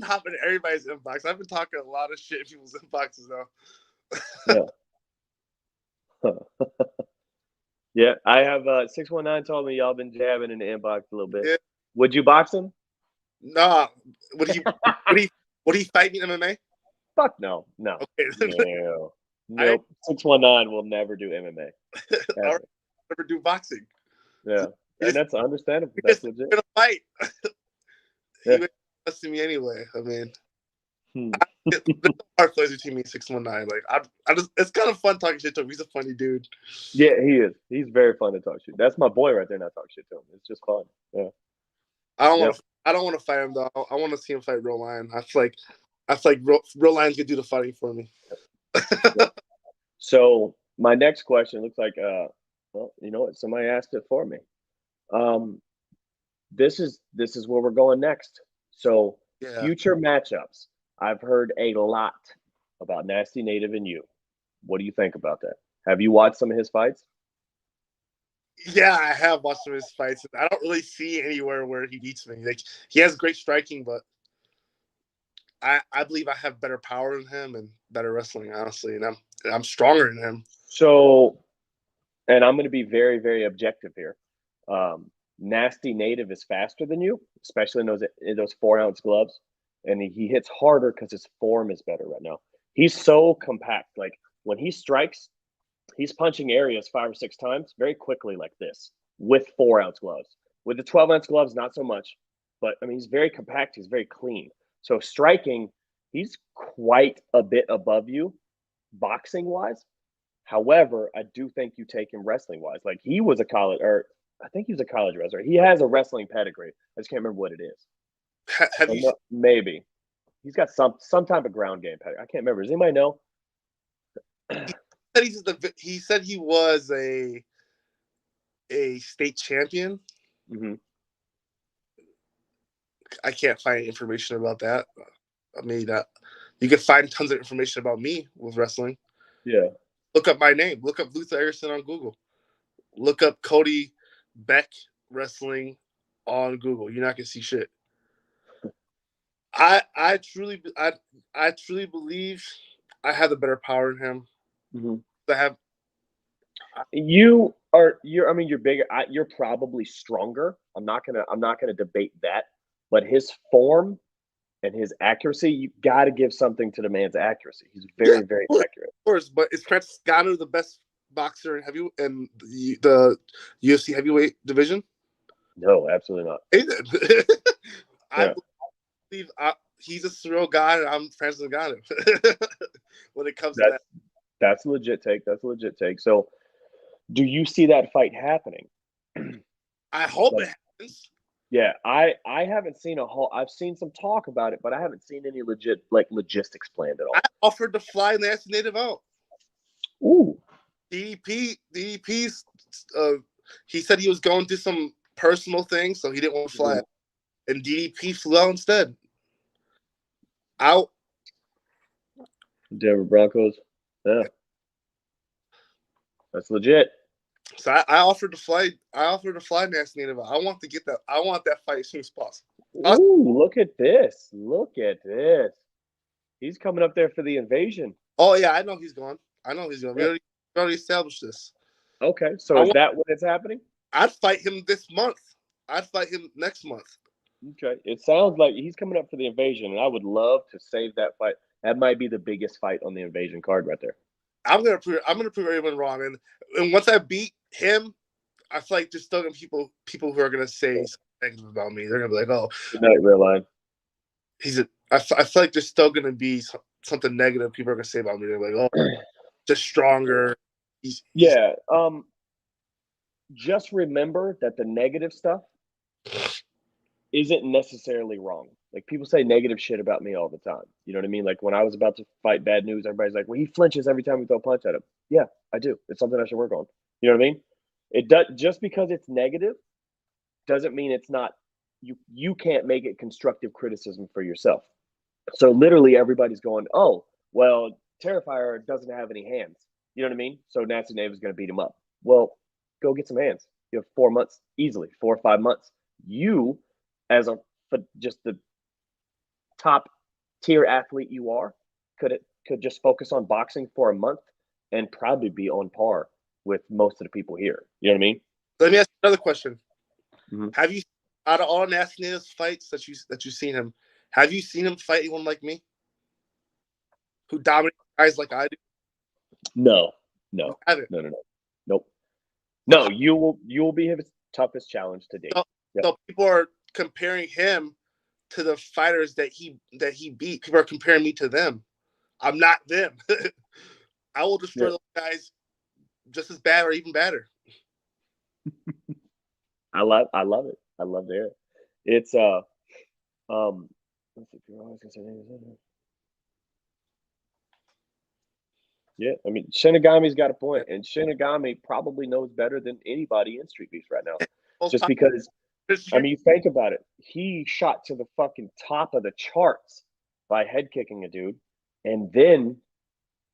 hopping in everybody's inbox. I've been talking a lot of shit in people's inboxes though. Yeah. Yeah, I have 619 told me y'all been jabbing in the inbox a little bit. Yeah. Would you box him? Nah. Would he fight me in MMA? Fuck no. No. Okay. No. Nope. 619 will never do MMA. All right. Never do boxing. Yeah. And that's understandable. That's That's legit. gonna fight. Yeah. He would listen to me anyway. I mean, Hmm. there's no hard plays between me and 619. Like I just it's kind of fun talking shit to him. He's a funny dude. Yeah, he is. He's very fun to talk to. That's my boy right there. Not talk shit to him. It's just fun. Yeah. I don't want to fight him though. I want to see him fight Real Lion. I feel like Real Lion's gonna do the fighting for me. Yeah. So my next question looks like well, you know what? Somebody asked it for me. This is where we're going next. So Yeah. future matchups. I've heard a lot about Nasty Native and you. What do you think about that? Have you watched some of his fights? Yeah, I have watched some of his fights. I don't really see anywhere where he beats me. Like he has great striking, but I believe I have better power than him and better wrestling, honestly, and I'm stronger than him. So, and I'm going to be very, very objective here. Nasty Native is faster than you, especially in those 4-ounce gloves, and he hits harder because his form is better right now. He's so compact. Like when he strikes, he's punching areas 5 or 6 times very quickly like this with 4-ounce gloves. With the 12-ounce gloves, not so much. But I mean, he's very compact. He's very clean. So striking, he's quite a bit above you, boxing wise. However, I do think you take him wrestling wise. Like he was a college, or I think he was a college wrestler. He has a wrestling pedigree. I just can't remember what it is. Have you? Maybe he's got some type of ground game pedigree. I can't remember. Does anybody know? He said he was a state champion. Mm-hmm. I can't find information about that. I mean, you can find tons of information about me with wrestling. Yeah. Look up my name. Look up Luther Erickson on Google. Look up Cody Beck wrestling on Google. You're not gonna see shit. I truly believe I have the better power than him. Mm-hmm. I have. You're bigger. You're probably stronger. I'm not gonna debate that. But his form and his accuracy, you got to give something to the man's accuracy. He's very, very accurate. Of course, but is Francis Ngannou the best boxer in the UFC heavyweight division? No, absolutely not. I believe he's a surreal guy, and I'm Francis Ngannou. When it comes to that, that's a legit take. That's a legit take. So, do you see that fight happening? I hope it happens. Yeah, I haven't seen a whole. I've seen some talk about it, but I haven't seen any legit logistics planned at all. I offered to fly Nasty Native out. Ooh. DDP's. He said he was going through some personal things, so he didn't want to fly. Mm-hmm. And DDP flew out instead. Out. Denver Broncos. Yeah, that's legit. So I offered to fly. Nasty Native. I want to get that. I want that fight as soon as possible. Ooh, look at this! Look at this. He's coming up there for the invasion. Oh yeah, I know he's going. Yeah. We already established this. Okay, so is that when it's happening? I'd fight him this month. I'd fight him next month. Okay. It sounds like he's coming up for the invasion, and I would love to save that fight. That might be the biggest fight on the invasion card right there. I'm gonna prove everyone wrong, and once I beat him, I feel like there's still gonna be people who are gonna say something negative about me. They're gonna be like, "Oh, Good night, real line. he's a." I feel like there's still gonna be something negative people are gonna say about me. They're like, "Oh, just stronger." He's Yeah. Just remember that the negative stuff isn't necessarily wrong. Like people say negative shit about me all the time. You know what I mean? Like when I was about to fight Bad News, everybody's like, "Well, he flinches every time we throw a punch at him." Yeah, I do. It's something I should work on. You know what I mean? It does just because it's negative doesn't mean it's not you can't make it constructive criticism for yourself. So literally everybody's going, "Oh, well, Terrifier doesn't have any hands." You know what I mean? So Nasty Nave is going to beat him up. Well, go get some hands. You have 4 months easily, 4 or 5 months. You, as a just the top tier athlete you are, could just focus on boxing for a month and probably be on par with most of the people here. You know what I mean? Let me ask you another question. Mm-hmm. Have you, out of all Nasty Native's fights that you've seen him, have you seen him fight anyone like me, who dominates guys like I do? No, You no, haven't. no, no, no, nope. So, No, you will be his toughest challenge to date. so, Yep. so people are comparing him to the fighters that he beat. People are comparing me to them. I'm not them. I will destroy Yeah. those guys just as bad or even better. I love it. I love to hear it. It's let's see if you're always gonna say anything. Yeah, I mean Shinigami's got a point, and Shinigami probably knows better than anybody in Street Beefs right now. Most Just because I popular. mean you think about it, he shot to the fucking top of the charts by head kicking a dude, and then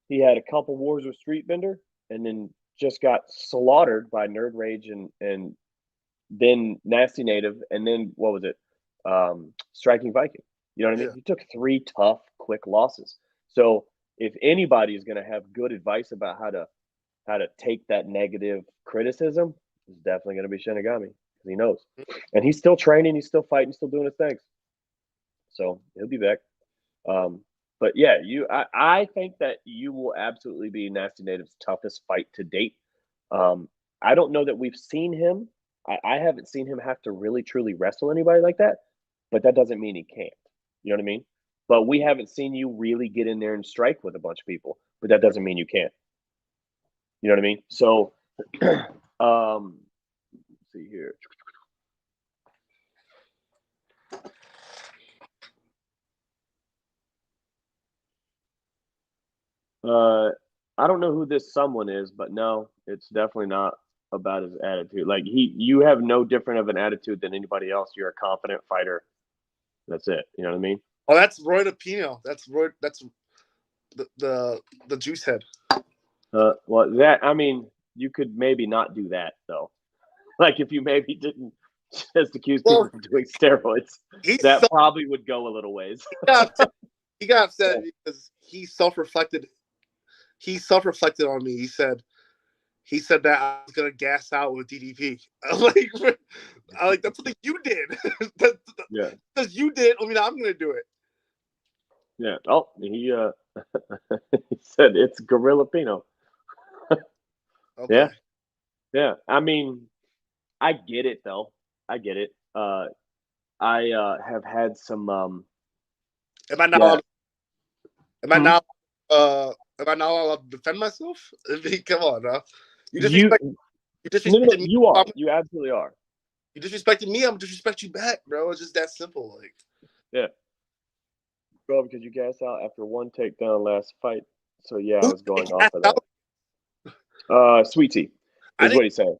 he had a couple wars with Street Bender, and then just got slaughtered by Nerd Rage and then Nasty Native, and then what was it? Striking Viking. You know what I mean? Yeah. He took 3 tough, quick losses. So if anybody is going to have good advice about how to take that negative criticism, it's definitely going to be Shinigami because he knows, and he's still training, he's still fighting, still doing his things. So he'll be back. Um, but yeah, I think that you will absolutely be Nasty Native's toughest fight to date. I don't know that we've seen him. I haven't seen him have to really truly wrestle anybody like that, but that doesn't mean he can't. You know what I mean? But we haven't seen you really get in there and strike with a bunch of people, but that doesn't mean you can't. You know what I mean? So, let's see here. I don't know who this someone is, but no, it's definitely not about his attitude. Like you have no different of an attitude than anybody else. You're a confident fighter. That's it. You know what I mean? Oh, that's Roy Lapino. That's Roy. That's the juice head. Well, that I mean, you could maybe not do that though. Like if you maybe didn't just accuse people Well, of doing steroids, he's that probably would go a little ways. he got upset because he self-reflected. He self-reflected on me. He said that I was gonna gas out with DDP. I like that's something you did. Yeah. Because you did. I mean, I'm gonna do it. Yeah. Oh, he he said it's Gorilla Pino. Okay. Yeah. Yeah. I mean, I get it though. I get it. I have had some Am I not? yeah. Am I Hmm? not? Am I not allowed to defend myself? I mean, come on, huh? You You disrespect. You no, disrespected me. you are. You absolutely are. You disrespected me. I'm disrespect you back, bro. It's just that simple. Like, Yeah. Bro, because you gassed out after one takedown last fight. So yeah, I who was going gas off of out? that. Sweet tea I is didn't. what he's saying.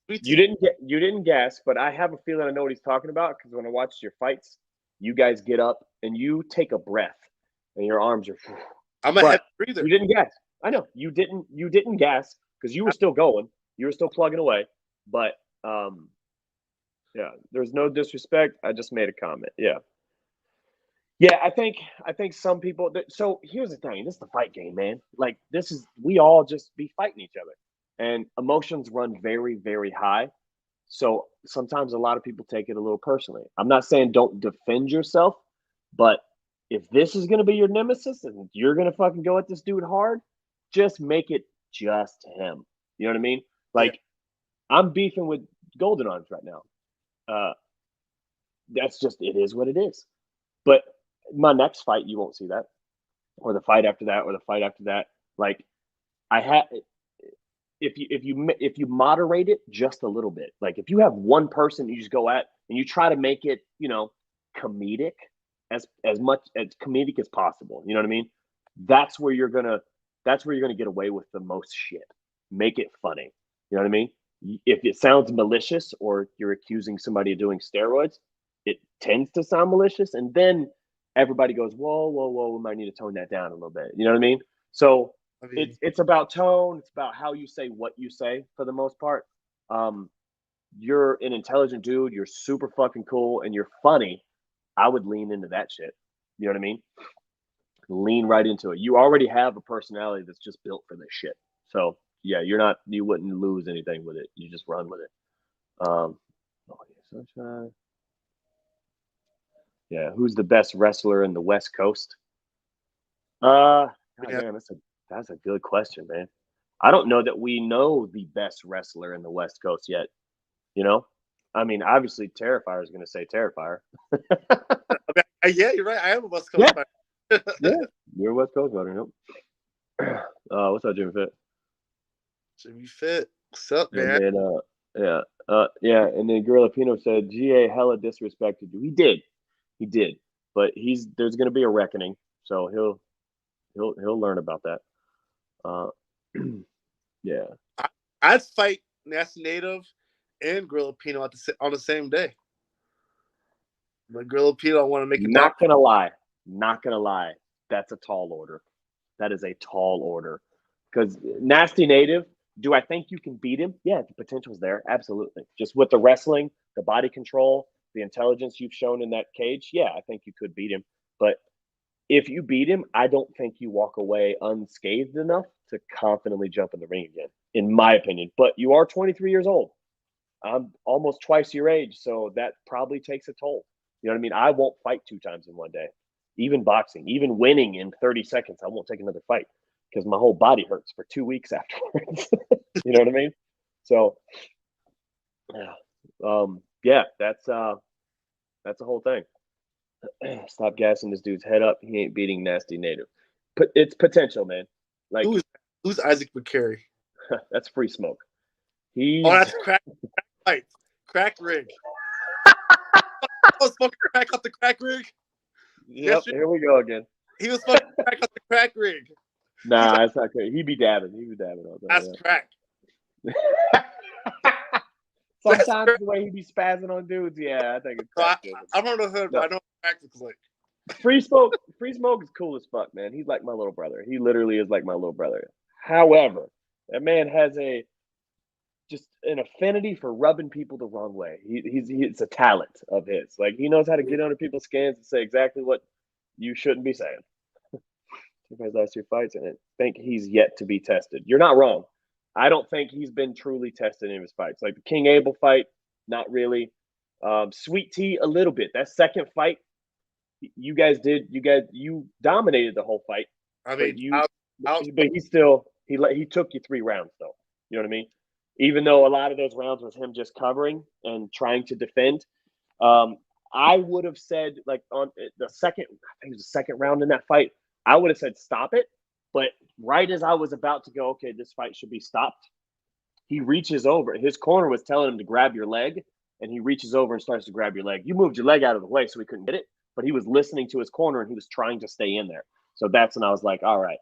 You didn't gas, but I have a feeling I know what he's talking about because when I watched your fights, you guys get up and you take a breath and your arms are I'm a heavy but breather. you didn't gas. I know. You didn't gas because you were still going. You were still plugging away. But yeah, there's no disrespect. I just made a comment. Yeah. Yeah, I think some people so here's the thing. This is the fight game, man. Like we all just be fighting each other. And emotions run very, very high. So sometimes a lot of people take it a little personally. I'm not saying don't defend yourself, but if this is going to be your nemesis and you're going to fucking go at this dude hard, just make it just him. You know what I mean? Yeah. Like, I'm beefing with Golden Arms right now. Uh, that's just, it is what it is. But my next fight, you won't see that, or the fight after that, or the fight after that. Like, I had, if you moderate it just a little bit, like if you have one person you just go at and you try to make it, comedic, as much as comedic as possible. You know what I mean? That's where you're gonna that's where you're gonna get away with the most shit. Make it funny. You know what I mean? If it sounds malicious or you're accusing somebody of doing steroids, it tends to sound malicious, and then everybody goes, whoa, whoa, whoa, we might need to tone that down a little bit. You know what I mean? So I mean, it's about tone. It's about how you say what you say for the most part. Um, you're an intelligent dude. You're super fucking cool, and you're funny. I would lean into that shit. You know what I mean? Lean right into it. You already have a personality that's just built for this shit. So yeah, you wouldn't lose anything with it. You just run with it. Oh, yeah, sunshine. Yeah, who's the best wrestler in the West Coast? God yeah, damn, that's a good question, man. I don't know that we know the best wrestler in the West Coast yet. You know, I mean, obviously, Terrifier is going to say Terrifier. yeah, you're right. I am a West Coast Yeah, fan. yeah, you're a West Coast brother. Nope. What's up, Jimmy Fit? Jimmy Fit. What's up, And man? then, yeah, and then Gorilla Pino said, "GA hella disrespected you." He did, but there's going to be a reckoning, so he'll learn about that. Uh, yeah. I'd fight Nasty Native and Gorilla Pino on the same day. But Gorilla Pino, I want to make it knock. Not gonna lie, that's a tall order. That is a tall order. Because Nasty Native, do I think you can beat him? Yeah, the potential's there, absolutely. Just with the wrestling, the body control, the intelligence you've shown in that cage, yeah, I think you could beat him. But if you beat him, I don't think you walk away unscathed enough to confidently jump in the ring again, in my opinion. But you are 23 years old. I'm almost twice your age, so that probably takes a toll. You know what I mean? I won't fight 2 times in one day. Even boxing, even winning in 30 seconds, I won't take another fight because my whole body hurts for 2 weeks afterwards. You know what I mean? So, yeah, that's a whole thing. Stop gassing this dude's head up. He ain't beating Nasty Native. But it's potential, man. Like, Who's Isaac McCary? that's free smoke. Oh, that's crack fight. Crack rig. I was smoking crack off the crack rig. Yep, here we go again. He was smoking crack off the crack rig. Nah, that's not good. He'd be dabbing. All day. That's crack. Sometimes the way he be spazzing on dudes, yeah, I think it's crack. I don't know who, but I know what crack looks like. Free smoke is cool as fuck, man. He's like my little brother. He literally is like my little brother. However, that man has just an affinity for rubbing people the wrong way. It's a talent of his. Like, he knows how to get under people's skins and say exactly what you shouldn't be saying. His last 2 fights, and I think he's yet to be tested. You're not wrong. I don't think he's been truly tested in his fights. Like the King Abel fight, not really. Sweet Tea, a little bit. That second fight, you dominated the whole fight. I mean, but he took you 3 rounds though. You know what I mean? Even though a lot of those rounds was him just covering and trying to defend. I would have said, like, on the second, I think it was the second round in that fight, I would have said stop it. But right as I was about to go, okay, this fight should be stopped, he reaches over. His corner was telling him to grab your leg, and he reaches over and starts to grab your leg. You moved your leg out of the way so he couldn't get it, but he was listening to his corner and he was trying to stay in there. So that's when I was like, all right,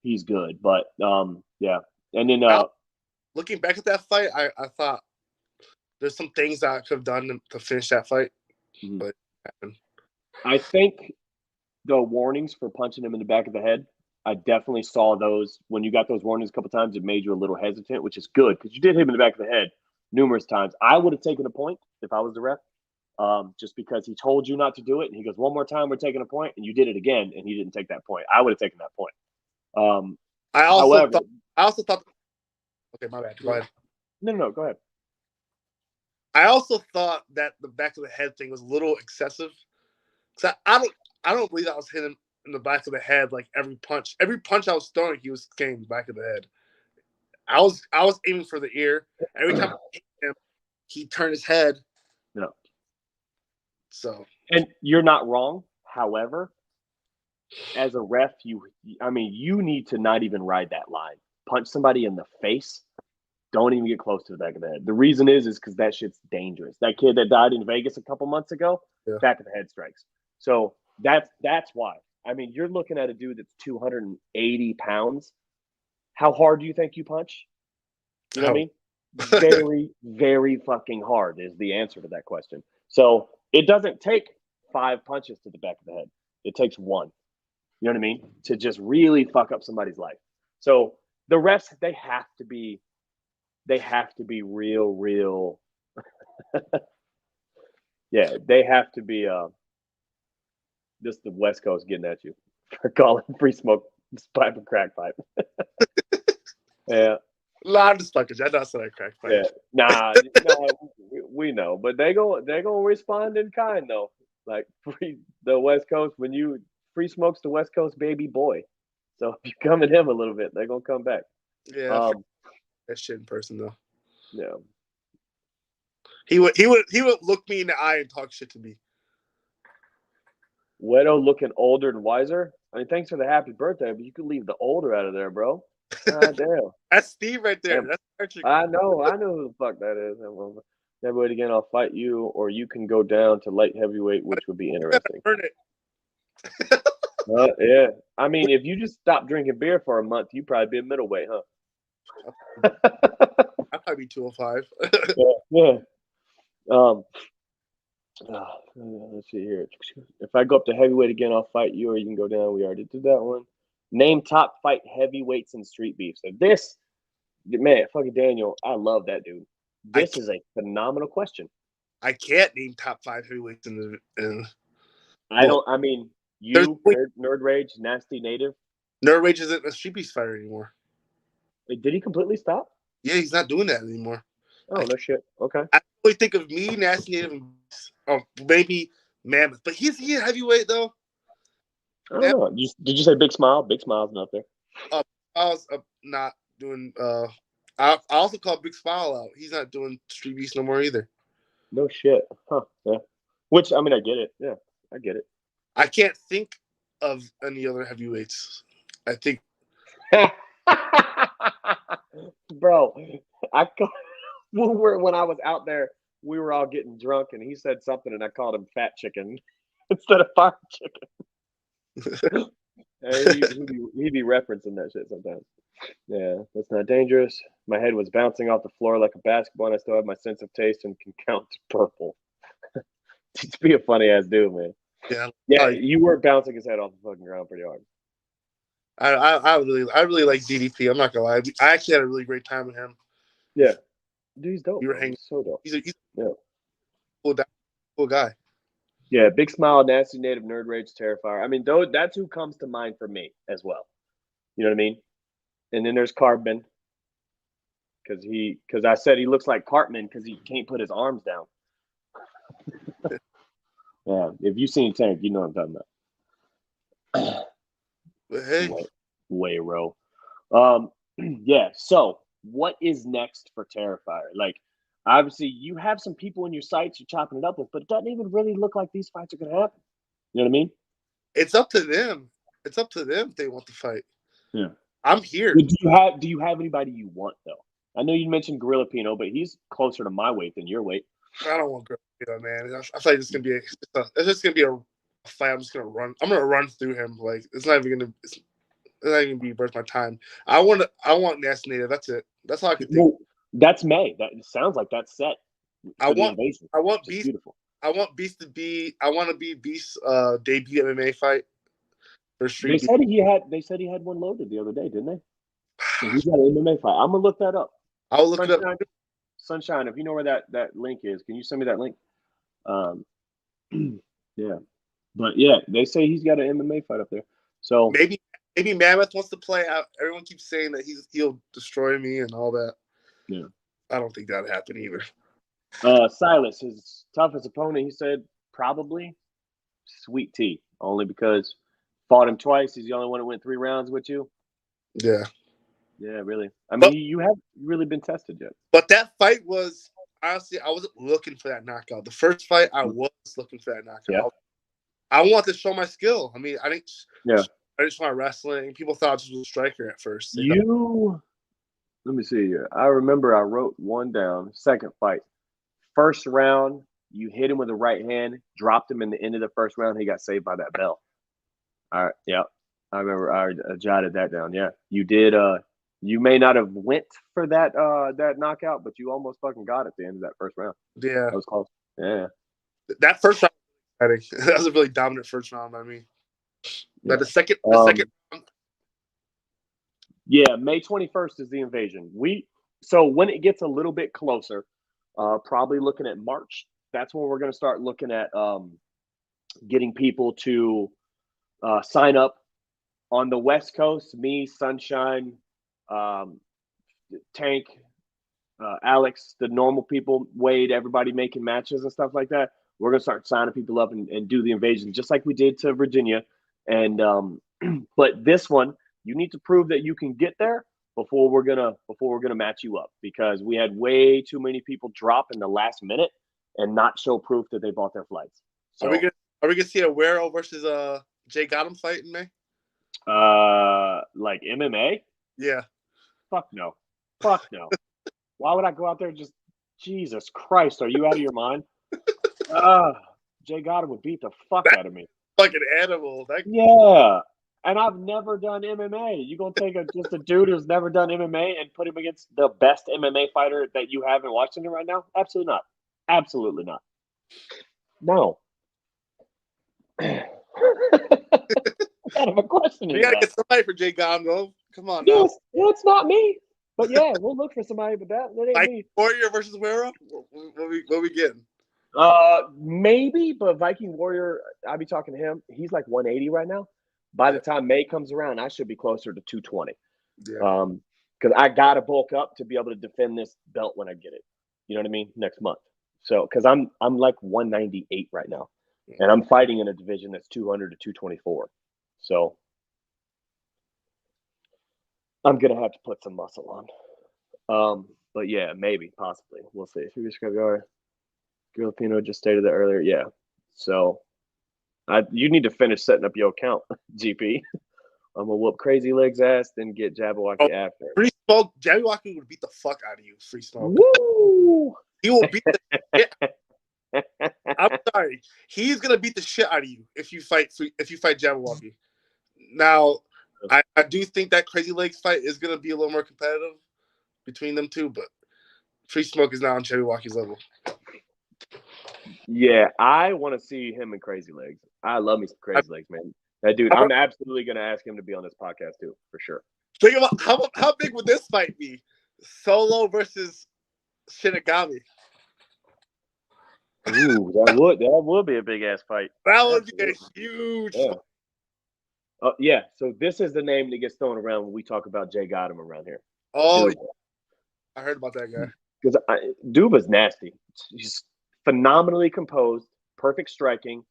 he's good. But yeah. And then looking back at that fight, I thought there's some things that I could have done to finish that fight, but it happened. I think the warnings for punching him in the back of the head, I definitely saw those. When you got those warnings a couple times, it made you a little hesitant, which is good because you did hit him in the back of the head numerous times. I would have taken a point if I was the ref, just because he told you not to do it. And he goes, one more time, we're taking a point, and you did it again, and he didn't take that point. I would have taken that point. I also thought. Okay, my bad. Go ahead. No, go ahead. I also thought that the back of the head thing was a little excessive. Cause I don't believe I was hitting him in the back of the head like every punch. Every punch I was throwing, he was getting the back of the head. I was aiming for the ear. Every time I hit him, he turned his head. No. So, and you're not wrong. However, as a ref, you need to not even ride that line. Punch somebody in the face. Don't even get close to the back of the head. The reason is because that shit's dangerous. That kid that died in Vegas a couple months ago, yeah. back of the head strikes. So that's why. I mean, you're looking at a dude that's 280 pounds. How hard do you think you punch? You know what I mean? Very, very fucking hard is the answer to that question. So it doesn't take 5 punches to the back of the head. It takes 1. You know what I mean? To just really fuck up somebody's life. So the refs, they have to be real. Yeah, they have to be just the West Coast getting at you for calling free smoke pipe a crack pipe. Yeah. A lot of suckers. I know I said I cracked pipe. Yeah. Nah, we know. But they gonna respond in kind though. Like the West Coast, when you free smokes the West Coast baby boy. So if you come at him a little bit, they're gonna come back. Yeah, that shit in person though. Yeah. He would look me in the eye and talk shit to me. Wero looking older and wiser. I mean, thanks for the happy birthday, but you could leave the older out of there, bro. God damn. That's Steve right there. Damn. That's Patrick. I know who the fuck that is. Heavyweight again, I'll fight you, or you can go down to light heavyweight, which would be interesting. Earn it. Yeah. I mean, if you just stop drinking beer for a month, you'd probably be a middleweight, huh? I'd probably be 205. Yeah. Let's see here. If I go up to heavyweight again, I'll fight you, or you can go down. We already did that one. Name top fight heavyweights in Street Beefs. So this, man, fucking Daniel, I love that dude. This is a phenomenal question. I can't name top 5 heavyweights in the. I don't. I mean, you, Nerd Rage, Nasty Native. Nerd Rage isn't a Street Beefs fighter anymore. Wait, did he completely stop? Yeah, he's not doing that anymore. Oh, no shit. Okay. I really think of me, Nasty Native, and maybe Mammoth. But is he a heavyweight though? I don't know. Did you say Big Smile? Big Smile's not there. I was not doing. I also called Big Smile out. He's not doing Street Beefs no more either. No shit. Huh. Yeah. Which, I mean, I get it. Yeah, I get it. I can't think of any other heavyweights. I think. Bro, when I was out there, we were all getting drunk, and he said something, and I called him Fat Chicken instead of Fire Chicken. He'd be referencing that shit sometimes. Yeah, that's not dangerous. My head was bouncing off the floor like a basketball, and I still have my sense of taste and can count to purple. Just be a funny ass dude, man. Yeah. You were bouncing his head off the fucking ground pretty hard. I really like DDP. I'm not gonna lie. I actually had a really great time with him. Yeah, dude, he's dope. We were hanging. He's so dope. He's a cool guy. Yeah, Big Smile, Nasty Native, Nerd Rage, Terrifier. I mean, that's who comes to mind for me as well. You know what I mean? And then there's Carbon, because I said he looks like Cartman because he can't put his arms down. Yeah, if you've seen Tank, you know what I'm talking about. But hey, Wero. Yeah. So, what is next for Terrifier? Like, obviously, you have some people in your sights you're chopping it up with, but it doesn't even really look like these fights are going to happen. You know what I mean? It's up to them. It's up to them if they want to fight. Yeah. I'm here. Do you have anybody you want though? I know you mentioned Gorilla Pino, but he's closer to my weight than your weight. I don't want Gorilla Pino, man. I feel like it's just gonna be a fight. I'm just gonna run. I'm gonna run through him. Like it's not even gonna be worth my time. I want Nasty Native. That's it. That's all I can think. Well, that's May. That sounds like that's set. I want Beast. Beautiful. I want Beast to be. I want to be Beast's debut MMA fight. They said he had one loaded the other day, didn't they? So he's got an MMA fight. I'm gonna look that up. I'll look it up. Sunshine, if you know where that link is, can you send me that link? Yeah, but yeah, they say he's got an MMA fight up there. So maybe Mammoth wants to play out. Everyone keeps saying that he'll destroy me and all that. Yeah, I don't think that'll happen either. Silas, his toughest opponent, he said probably Sweet Tea, only because fought him twice. He's the only one that went 3 rounds with you. Yeah. Yeah, really. I mean, But you haven't really been tested yet. but that fight was honestly, I wasn't looking for that knockout. The first fight, I was looking for that knockout. Yeah. I wanted to show my skill. I mean, Yeah. I just want wrestling. People thought I was a striker at first. Let me see here. I remember I wrote one down. Second fight, first round, you hit him with the right hand, dropped him in the end of the first round. He got saved by that bell. All right. Yeah. I remember I jotted that down. Yeah. You did. You may not have went for that knockout, but you almost fucking got it at the end of that first round. Yeah. That was close. Yeah. That first round was exciting. That was a really dominant first round by me. Now the second round. Yeah, May 21st is the invasion. So when it gets a little bit closer, probably looking at March, that's when we're going to start looking at getting people to sign up on the West Coast. Me, Sunshine, Tank, Alex, the normal people, Wade, everybody making matches and stuff like that. We're gonna start signing people up and do the invasion just like we did to Virginia. And but this one, you need to prove that you can get there before we're gonna match you up, because we had way too many people drop in the last minute and not show proof that they bought their flights. So are we gonna see a Wero versus Jay Gotham fight in May? Like MMA? Yeah. Fuck no. Fuck no. Why would I go out there and just, Jesus Christ, are you out of your mind? Jay Gotham would beat the fuck out of me. Like an animal. Yeah. And I've never done MMA. You gonna take just a dude who's never done MMA and put him against the best MMA fighter that you haven't watching it right now? Absolutely not. Absolutely not. No. What kind of a question is We gotta that? get somebody for Jay Gotham, though. Come on, Yes, now. it's not me. But yeah, we'll look for somebody. But that ain't like me. Warrior versus Wero. What we getting? Maybe, but Viking Warrior, I'll be talking to him. He's like 180 right now. By the time May comes around, I should be closer to 220. Yeah. Because I gotta bulk up to be able to defend this belt when I get it. You know what I mean? Next month. So, because I'm like 198 right now, and I'm fighting in a division that's 200 to 224. So I'm gonna have to put some muscle on. But yeah, maybe, possibly, we'll see. Filipino just stated that earlier. Yeah. So you need to finish setting up your account, GP. I'm gonna whoop Crazy Legs ass, then get Jabberwocky after. Free Smoke, Jabberwocky would beat the fuck out of you. Free Smoke. Woo! He will beat the shit. I'm sorry. He's gonna beat the shit out of you if you fight Jabberwocky. Now, I do think that Crazy Legs fight is gonna be a little more competitive between them two, but Free Smoke is not on Jabberwocky's level. Yeah, I want to see him and Crazy Legs. I love me some Crazy Legs, man. That dude, I'm absolutely gonna ask him to be on this podcast too, for sure. Think about how big would this fight be? Solo versus Shinigami. Ooh, that would be a big ass fight. That would be a huge fight. Yeah. So this is the name that gets thrown around when we talk about Jay Gotham around here. Oh, Duba. I heard about that guy. Because Duba's nasty. He's phenomenally composed, perfect striking,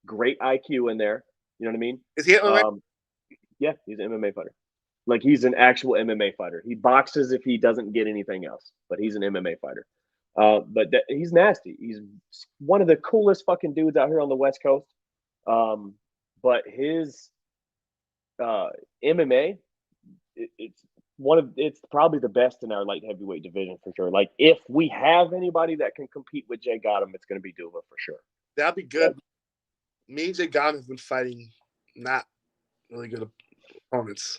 great IQ in there. You know what I mean? Is he MMA? Yeah, he's an MMA fighter. Like, he's an actual MMA fighter. He boxes if he doesn't get anything else, but he's an MMA fighter. But he's nasty. He's one of the coolest fucking dudes out here on the West Coast. But his MMA, it's probably the best in our light heavyweight division for sure. Like, if we have anybody that can compete with Jay Gotham, it's going to be Duba for sure. That'd be good. Yeah. Me and Jay Gotham have been fighting not really good opponents.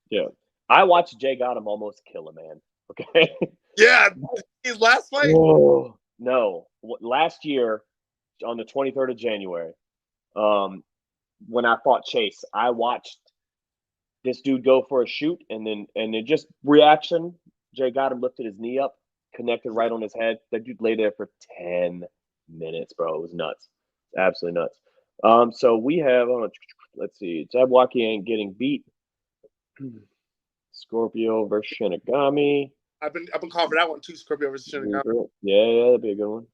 Yeah, I watched Jay Gotham almost kill a man. Okay. Yeah, his last fight. Whoa. No, last year on the 23rd of January, when I fought Chase, I watched this dude go for a shoot, and then just reaction. Jay Gotham lifted his knee up, connected right on his head. That dude lay there for 10 minutes, bro. It was nuts. Absolutely nuts. So we have, let's see, Jabberwocky ain't getting beat. Scorpio versus Shinigami. I've been calling for that one too. Scorpio versus Shinigami. Yeah, that'd be a good one.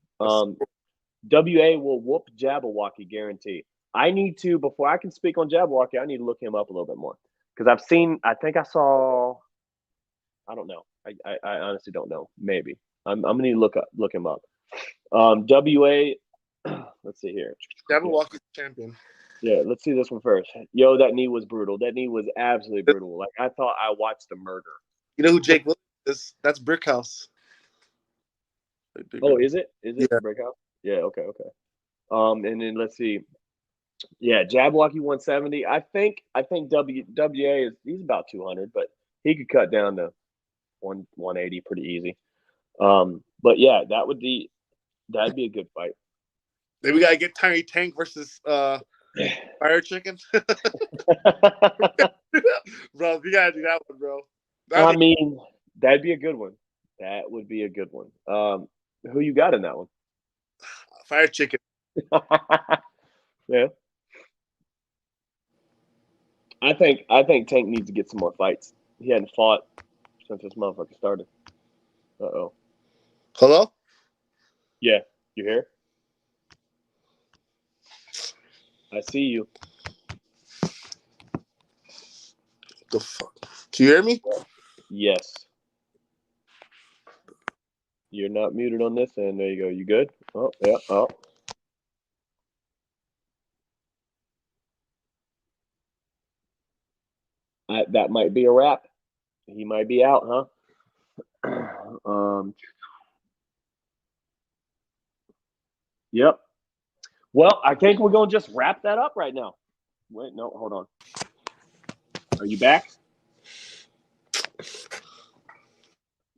WA will whoop Jabberwocky, guarantee. I need to, before I can speak on Jabberwocky, I need to look him up a little bit more. Because I think I saw, I don't know. I honestly don't know. Maybe. I'm going to need to look him up. WA, let's see here. Jabberwocky's champion. Yeah, let's see this one first. Yo, that knee was brutal. That knee was absolutely brutal. Like, I thought I watched a murder. You know who Jake Williams is? That's Brickhouse. Oh, is it? Is it Yeah. Breakout? Yeah, okay. And then let's see. Yeah, Jabberwocky 170. I think WA he's about 200, but he could cut down to 180 pretty easy. But yeah, that'd be a good fight. Then we gotta get Tiny Tank versus Fire Chicken. Bro, we gotta do that one, bro. That'd be a good one. That would be a good one. Who you got in that one? Fire Chicken. Yeah. I think Tank needs to get some more fights. He hadn't fought since this motherfucker started. Uh-oh. Hello? Yeah, you here? I see you. The fuck? Can you hear me? Yes. You're not muted on this end. There you go. You good? Oh, yeah. Oh. That might be a wrap. He might be out, huh? Yep. Well, I think we're gonna just wrap that up right now. Wait, no, hold on. Are you back?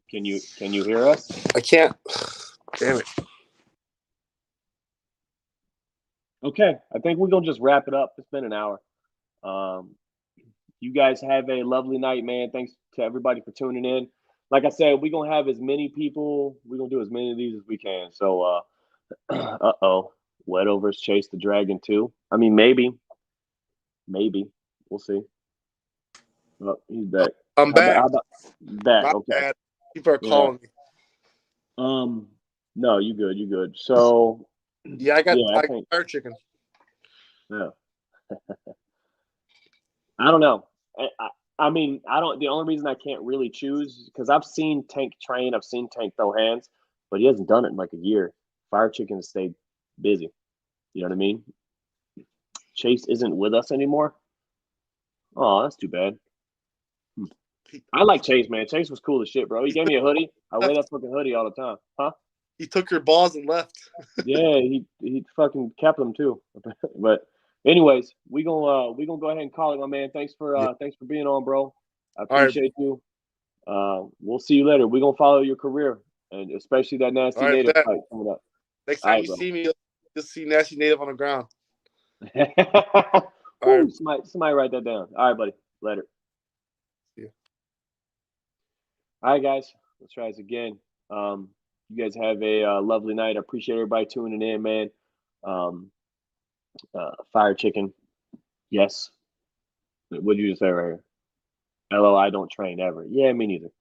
Can you hear us? I can't. Damn it. Okay, I think we're gonna just wrap it up. It's been an hour. You guys have a lovely night, man. Thanks to everybody for tuning in. Like I said, we're gonna have as many people. We're gonna do as many of these as we can. So, Wero versus Chase the Dragon 2. I mean, maybe. We'll see. Oh, he's back. I'm back. How about back? My Okay. bad. People are calling me. No, you good. So, yeah, I got Fire Chicken. Yeah. I don't know. I mean, I don't. The only reason I can't really choose because I've seen Tank train, I've seen Tank throw hands, but he hasn't done it in like a year. Fire Chicken has stayed busy. You know what I mean? Chase isn't with us anymore. Oh, that's too bad. I like Chase, man. Chase was cool as shit, bro. He gave me a hoodie. I wear that fucking hoodie all the time. Huh? He took your balls and left. Yeah, he fucking kept them too. But anyways, we gonna go ahead and call it, my man. Thanks for being on, bro. I appreciate you. We'll see you later. We're gonna follow your career, and especially that Nasty Native fight coming up. Next time you see me, you'll see Nasty Native on the ground. All right. Somebody write that down. All right, buddy. Later. See you. All right, guys. Let's try this again. You guys have a lovely night. I appreciate everybody tuning in, man. Fire Chicken. Yes. What did you just say right here? LO, I don't train ever. Yeah, me neither.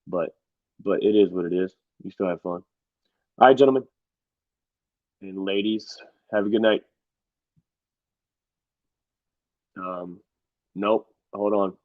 But it is what it is. You still have fun. All right, gentlemen and ladies, have a good night. Nope. Hold on.